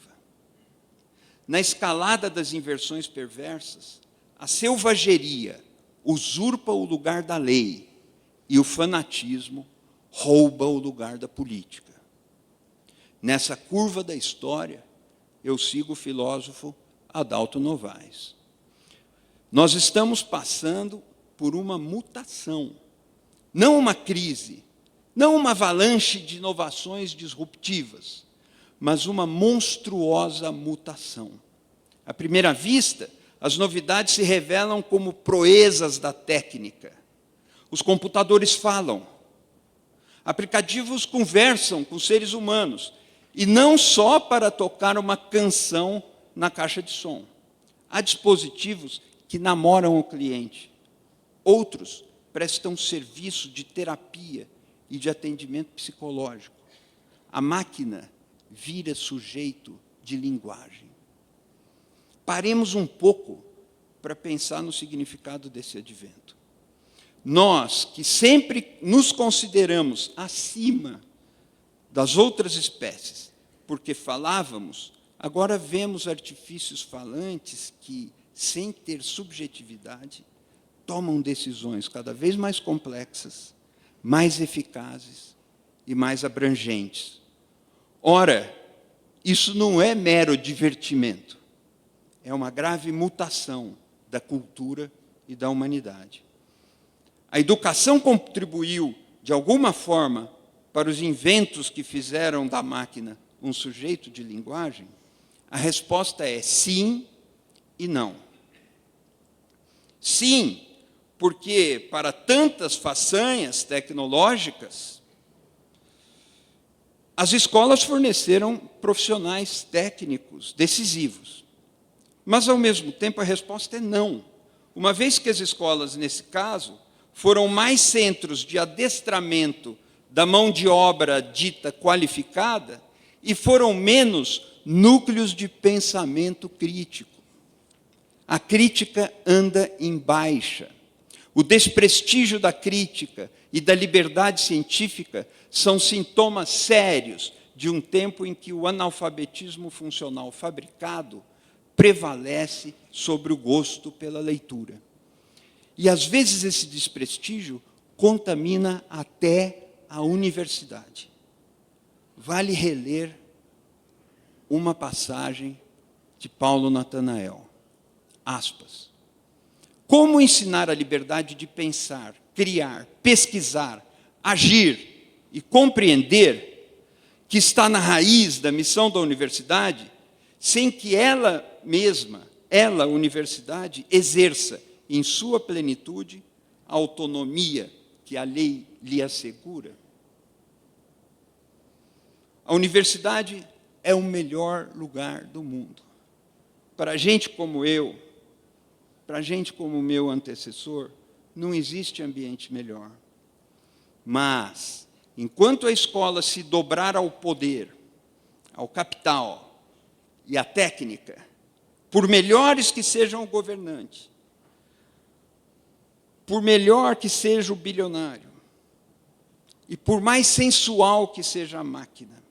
Na escalada das inversões perversas, a selvageria usurpa o lugar da lei e o fanatismo rouba o lugar da política. Nessa curva da história, eu sigo o filósofo Adalto Novaes. Nós estamos passando por uma mutação, não uma crise, não uma avalanche de inovações disruptivas, mas uma monstruosa mutação. À primeira vista, as novidades se revelam como proezas da técnica. Os computadores falam, aplicativos conversam com seres humanos, e não só para tocar uma canção na caixa de som. Há dispositivos que namoram o cliente. Outros prestam serviço de terapia e de atendimento psicológico. A máquina vira sujeito de linguagem. Paremos um pouco para pensar no significado desse advento. Nós, que sempre nos consideramos acima das outras espécies, porque falávamos, agora vemos artifícios falantes que, sem ter subjetividade, tomam decisões cada vez mais complexas, mais eficazes e mais abrangentes. Ora, isso não é mero divertimento, é uma grave mutação da cultura e da humanidade. A educação contribuiu, de alguma forma, para os inventos que fizeram da máquina um sujeito de linguagem? A resposta é sim e não. Sim, porque para tantas façanhas tecnológicas, as escolas forneceram profissionais técnicos decisivos. Mas, ao mesmo tempo, a resposta é não. Uma vez que as escolas, nesse caso, foram mais centros de adestramento da mão de obra dita qualificada e foram menos núcleos de pensamento crítico. A crítica anda em baixa. O desprestígio da crítica e da liberdade científica são sintomas sérios de um tempo em que o analfabetismo funcional fabricado prevalece sobre o gosto pela leitura. E, às vezes, esse desprestígio contamina até a universidade. Vale reler uma passagem de Paulo Natanael. Aspas. Como ensinar a liberdade de pensar, criar, pesquisar, agir e compreender, que está na raiz da missão da universidade, sem que ela mesma, a universidade, exerça em sua plenitude a autonomia que a lei lhe assegura? A universidade é o melhor lugar do mundo. Para gente como eu, para gente como o meu antecessor, não existe ambiente melhor. Mas, enquanto a escola se dobrar ao poder, ao capital e à técnica, por melhores que sejam o governante, por melhor que seja o bilionário, e por mais sensual que seja a máquina,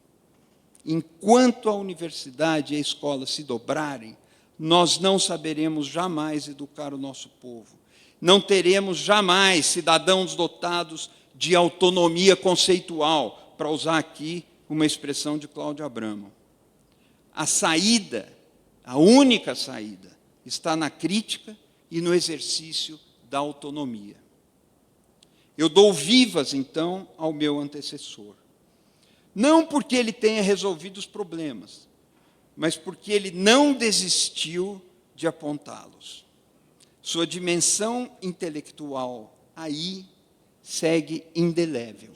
enquanto a universidade e a escola se dobrarem, nós não saberemos jamais educar o nosso povo. Não teremos jamais cidadãos dotados de autonomia conceitual, para usar aqui uma expressão de Cláudio Abramo. A saída, a única saída, está na crítica e no exercício da autonomia. Eu dou vivas, então, ao meu antecessor. Não porque ele tenha resolvido os problemas, mas porque ele não desistiu de apontá-los. Sua dimensão intelectual aí segue indelével,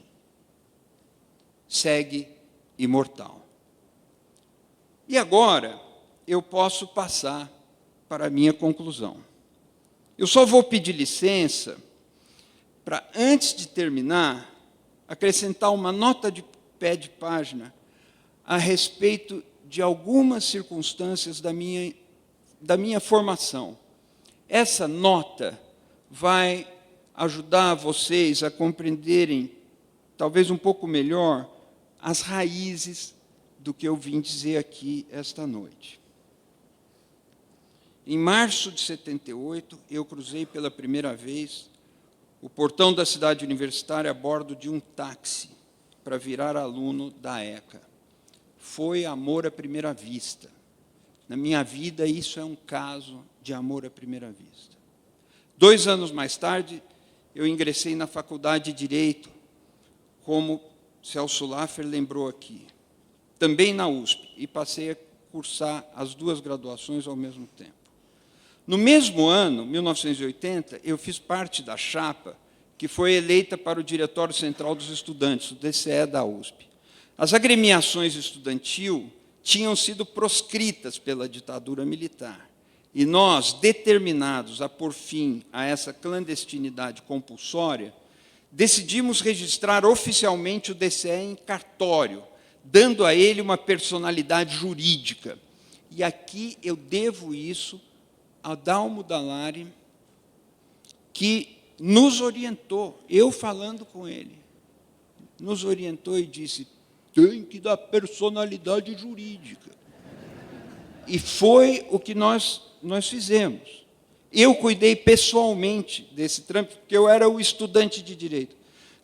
segue imortal. E agora eu posso passar para a minha conclusão. Eu só vou pedir licença para, antes de terminar, acrescentar uma nota de pé de página a respeito de algumas circunstâncias da minha formação. Essa nota vai ajudar vocês a compreenderem, talvez um pouco melhor, as raízes do que eu vim dizer aqui esta noite. Em março de 78, eu cruzei pela primeira vez o portão da cidade universitária a bordo de um táxi para virar aluno da ECA. Foi amor à primeira vista. Na minha vida, isso é um caso de amor à primeira vista. 2 anos mais tarde, eu ingressei na Faculdade de Direito, como Celso Laffer lembrou aqui, também na USP, e passei a cursar as 2 graduações ao mesmo tempo. No mesmo ano, 1980, eu fiz parte da chapa que foi eleita para o Diretório Central dos Estudantes, o DCE da USP. As agremiações estudantil tinham sido proscritas pela ditadura militar. E nós, determinados a pôr fim a essa clandestinidade compulsória, decidimos registrar oficialmente o DCE em cartório, dando a ele uma personalidade jurídica. E aqui eu devo isso a Dalmo Dallari, que nos orientou, eu falando com ele, nos orientou e disse: Tem que dar personalidade jurídica. E foi o que nós fizemos. Eu cuidei pessoalmente desse trâmite, porque eu era o estudante de direito.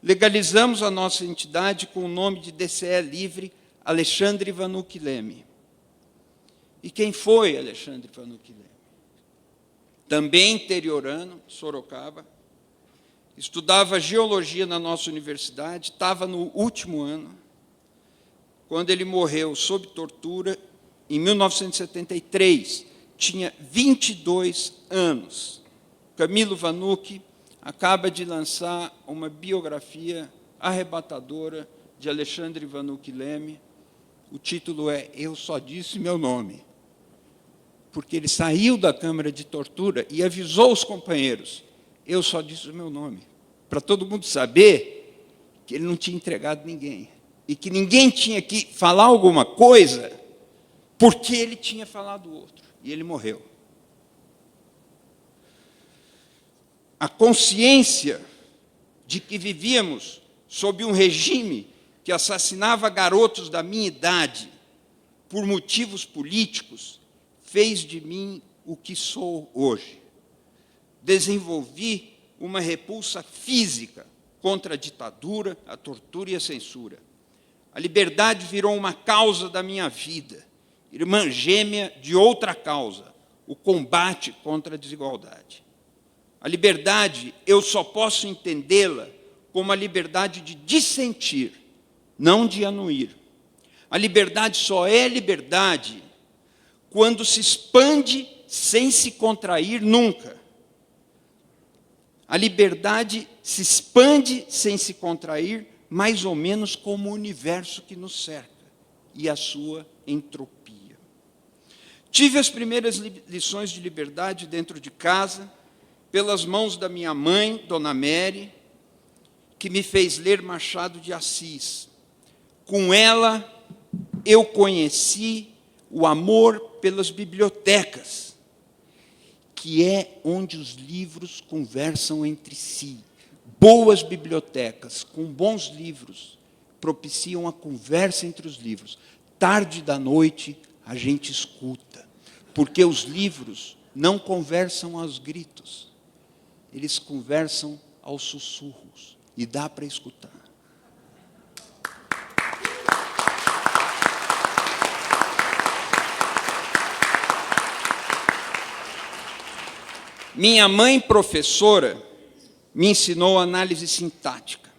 Legalizamos a nossa entidade com o nome de DCE Livre Alexandre Vanucchi Leme. E quem foi Alexandre Vanucchi Leme? Também interiorano, Sorocaba, estudava geologia na nossa universidade, estava no último ano, quando ele morreu sob tortura, em 1973, tinha 22 anos. Camilo Vanucchi acaba de lançar uma biografia arrebatadora de Alexandre Vanucchi Leme. O título é Eu Só Disse Meu Nome. Porque ele saiu da câmara de tortura e avisou os companheiros, eu só disse o meu nome, para todo mundo saber que ele não tinha entregado ninguém. E que ninguém tinha que falar alguma coisa porque ele tinha falado outro. E ele morreu. A consciência de que vivíamos sob um regime que assassinava garotos da minha idade por motivos políticos fez de mim o que sou hoje. Desenvolvi uma repulsa física contra a ditadura, a tortura e a censura. A liberdade virou uma causa da minha vida, irmã gêmea de outra causa, o combate contra a desigualdade. A liberdade, eu só posso entendê-la como a liberdade de dissentir, não de anuir. A liberdade só é liberdade quando se expande sem se contrair nunca. A liberdade se expande sem se contrair, mais ou menos como o universo que nos cerca e a sua entropia. Tive as primeiras lições de liberdade dentro de casa, pelas mãos da minha mãe, Dona Mary, que me fez ler Machado de Assis. Com ela, eu conheci o amor pelas bibliotecas, que é onde os livros conversam entre si. Boas bibliotecas, com bons livros, propiciam a conversa entre os livros. Tarde da noite, a gente escuta, porque os livros não conversam aos gritos, eles conversam aos sussurros, e dá para escutar. Minha mãe, professora, me ensinou análise sintática.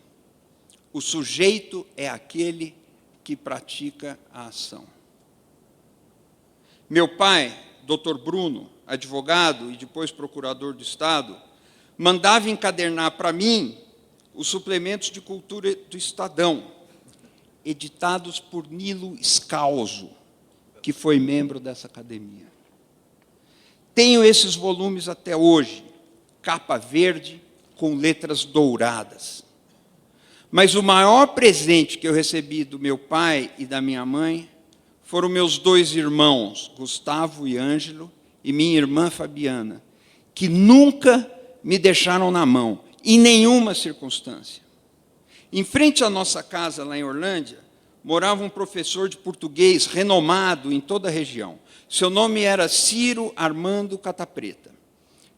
O sujeito é aquele que pratica a ação. Meu pai, Dr. Bruno, advogado e depois procurador do Estado, mandava encadernar para mim os suplementos de cultura do Estadão, editados por Nilo Scalzo, que foi membro dessa academia. Tenho esses volumes até hoje, capa verde com letras douradas. Mas o maior presente que eu recebi do meu pai e da minha mãe foram meus dois irmãos, Gustavo e Ângelo, e minha irmã Fabiana, que nunca me deixaram na mão, em nenhuma circunstância. Em frente à nossa casa, lá em Orlândia, morava um professor de português renomado em toda a região. Seu nome era Ciro Armando Catapreta.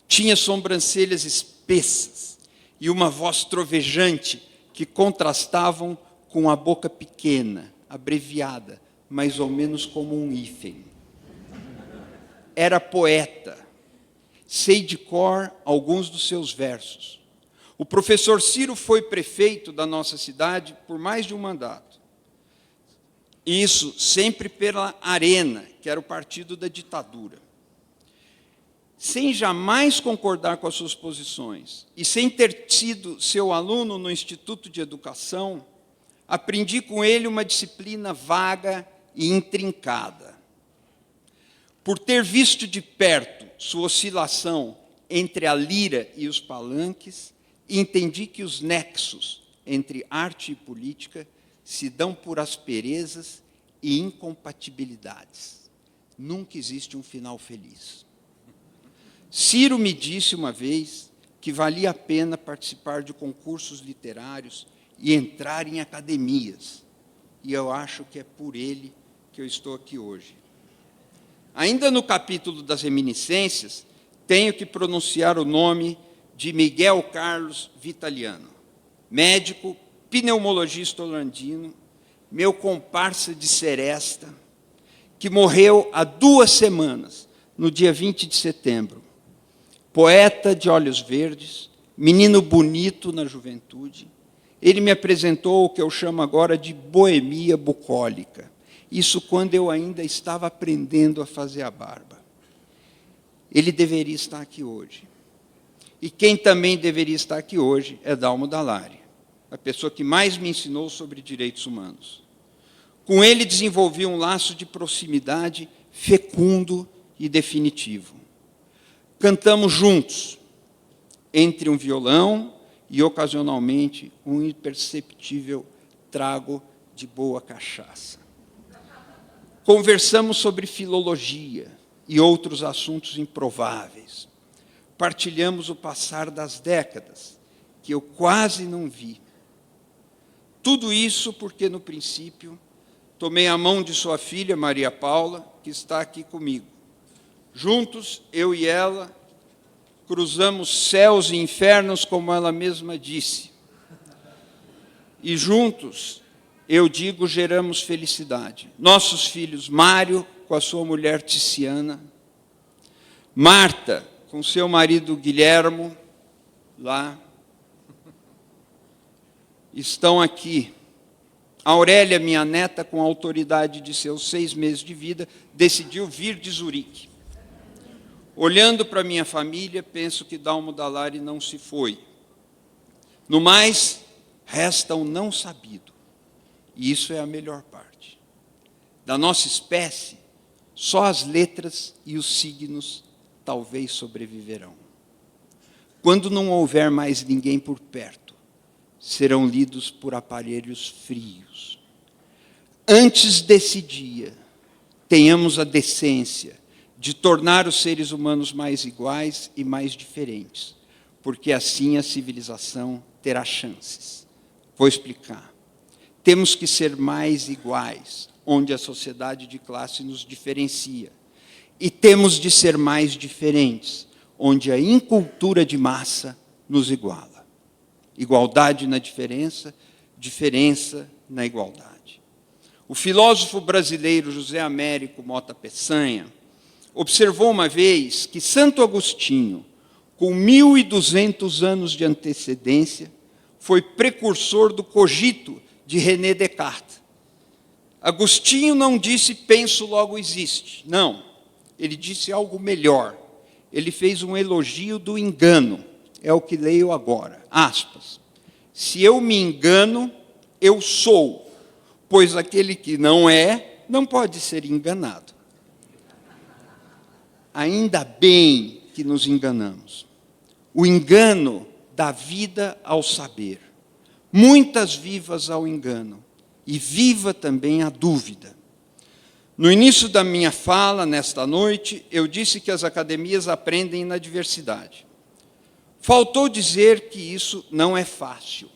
Tinha sobrancelhas espessas e uma voz trovejante que contrastavam com a boca pequena, abreviada, mais ou menos como um hífen. Era poeta. Sei de cor alguns dos seus versos. O professor Ciro foi prefeito da nossa cidade por mais de um mandato. Isso sempre pela Arena, que era o partido da ditadura. Sem jamais concordar com as suas posições e sem ter sido seu aluno no Instituto de Educação, aprendi com ele uma disciplina vaga e intrincada. Por ter visto de perto sua oscilação entre a lira e os palanques, entendi que os nexos entre arte e política se dão por asperezas e incompatibilidades. Nunca existe um final feliz. Ciro me disse uma vez que valia a pena participar de concursos literários e entrar em academias, e eu acho que é por ele que eu estou aqui hoje. Ainda no capítulo das reminiscências, tenho que pronunciar o nome de Miguel Carlos Vitaliano, médico, pneumologista holandino, meu comparsa de seresta, que morreu há 2 semanas, no dia 20 de setembro. Poeta de olhos verdes, menino bonito na juventude, ele me apresentou o que eu chamo agora de boemia bucólica. Isso quando eu ainda estava aprendendo a fazer a barba. Ele deveria estar aqui hoje. E quem também deveria estar aqui hoje é Dalmo Dallari, a pessoa que mais me ensinou sobre direitos humanos. Com ele desenvolvi um laço de proximidade fecundo e definitivo. Cantamos juntos, entre um violão e, ocasionalmente, um imperceptível trago de boa cachaça. Conversamos sobre filologia e outros assuntos improváveis. Partilhamos o passar das décadas, que eu quase não vi. Tudo isso porque, no princípio, tomei a mão de sua filha, Maria Paula, que está aqui comigo. Juntos, eu e ela, cruzamos céus e infernos, como ela mesma disse. E juntos, eu digo, geramos felicidade. Nossos filhos, Mário, com a sua mulher Ticiana, Marta, com seu marido Guilhermo, lá, estão aqui. A Aurélia, minha neta, com a autoridade de seus 6 meses de vida, decidiu vir de Zurique. Olhando para minha família, penso que Dalmo Dallari não se foi. No mais, resta o não sabido. E isso é a melhor parte. Da nossa espécie, só as letras e os signos talvez sobreviverão. Quando não houver mais ninguém por perto, serão lidos por aparelhos frios. Antes desse dia, tenhamos a decência de tornar os seres humanos mais iguais e mais diferentes, porque assim a civilização terá chances. Vou explicar. Temos que ser mais iguais, onde a sociedade de classe nos diferencia. E temos de ser mais diferentes, onde a incultura de massa nos iguala. Igualdade na diferença, diferença na igualdade. O filósofo brasileiro José Américo Mota Peçanha observou uma vez que Santo Agostinho, com 1.200 anos de antecedência, foi precursor do cogito de René Descartes. Agostinho não disse penso, logo existe. Não, ele disse algo melhor. Ele fez um elogio do engano. É o que leio agora. Aspas. Se eu me engano, eu sou, pois aquele que não é, não pode ser enganado. Ainda bem que nos enganamos. O engano dá vida ao saber. Muitas vivas ao engano. E viva também a dúvida. No início da minha fala, nesta noite, eu disse que as academias aprendem na diversidade. Faltou dizer que isso não é fácil.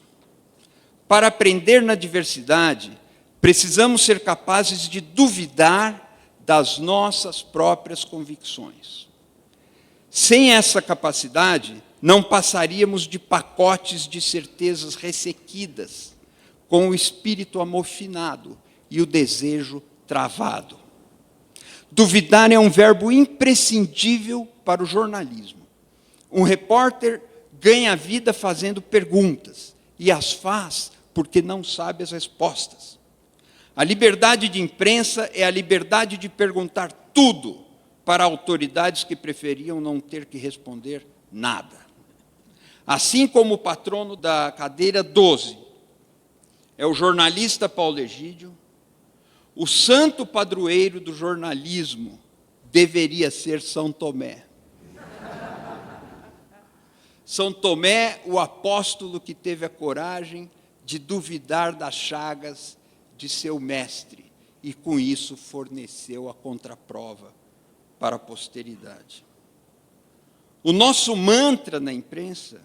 Para aprender na diversidade, precisamos ser capazes de duvidar das nossas próprias convicções. Sem essa capacidade, não passaríamos de pacotes de certezas ressequidas, com o espírito amofinado e o desejo travado. Duvidar é um verbo imprescindível para o jornalismo. Um repórter ganha vida fazendo perguntas e as faz porque não sabe as respostas. A liberdade de imprensa é a liberdade de perguntar tudo para autoridades que preferiam não ter que responder nada. Assim como o patrono da cadeira 12 é o jornalista Paulo Egídio, o santo padroeiro do jornalismo deveria ser São Tomé. São Tomé, o apóstolo que teve a coragem de duvidar das chagas de seu mestre e, com isso, forneceu a contraprova para a posteridade. O nosso mantra na imprensa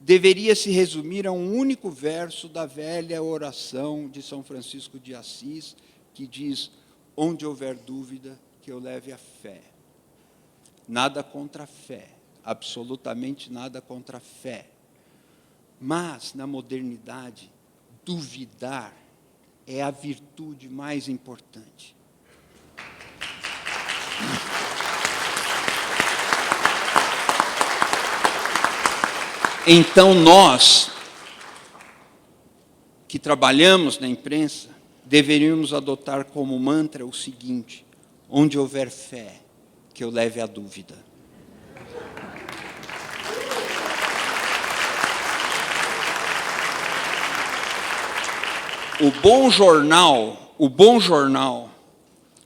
deveria se resumir a um único verso da velha oração de São Francisco de Assis, que diz: onde houver dúvida, que eu leve a fé. Nada contra a fé, absolutamente nada contra a fé. Mas, na modernidade, duvidar é a virtude mais importante. Então, nós, que trabalhamos na imprensa, deveríamos adotar como mantra o seguinte: onde houver fé, que eu leve a dúvida. O bom jornal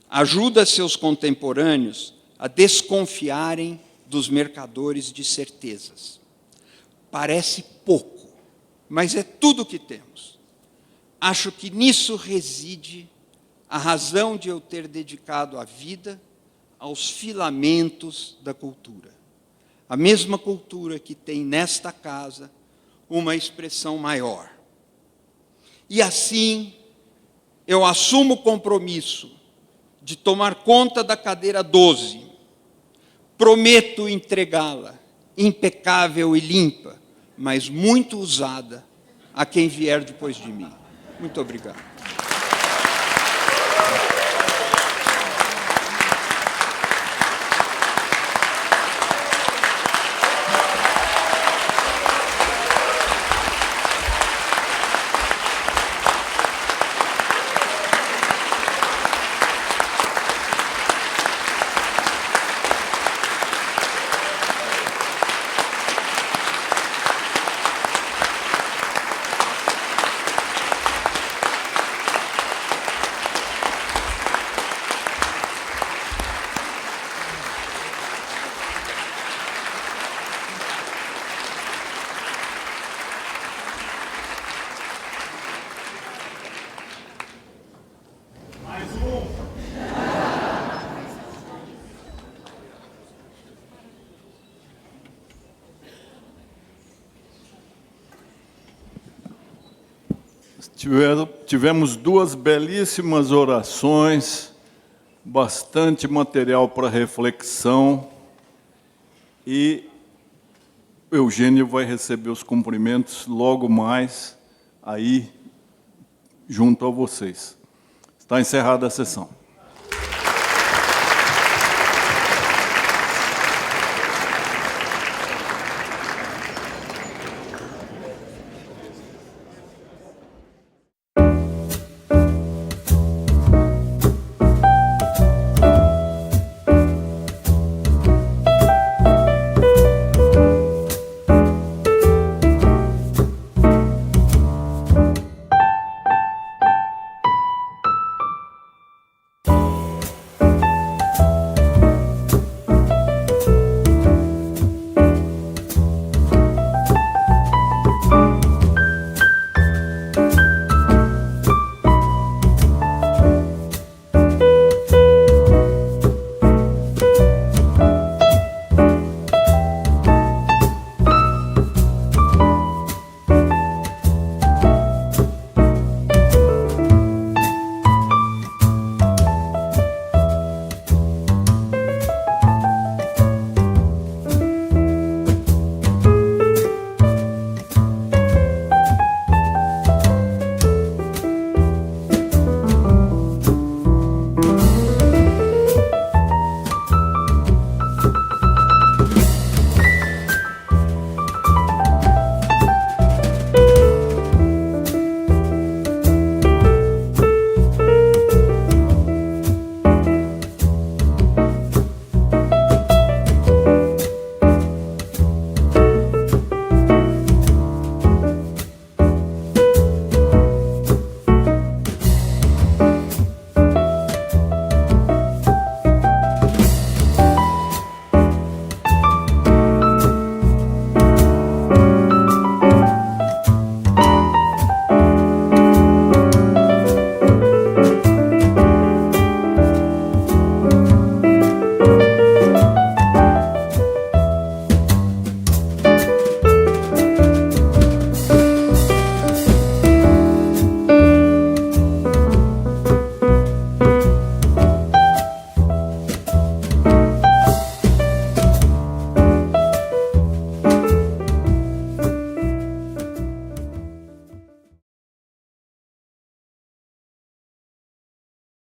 ajuda seus contemporâneos a desconfiarem dos mercadores de certezas. Parece pouco, mas é tudo o que temos. Acho que nisso reside a razão de eu ter dedicado a vida aos filamentos da cultura. A mesma cultura que tem nesta casa uma expressão maior. E assim, eu assumo o compromisso de tomar conta da cadeira 12. Prometo entregá-la, impecável e limpa, mas muito usada, a quem vier depois de mim. Muito obrigado. Tivemos duas belíssimas orações, bastante material para reflexão, e Eugênio vai receber os cumprimentos logo mais aí junto a vocês. Está encerrada a sessão.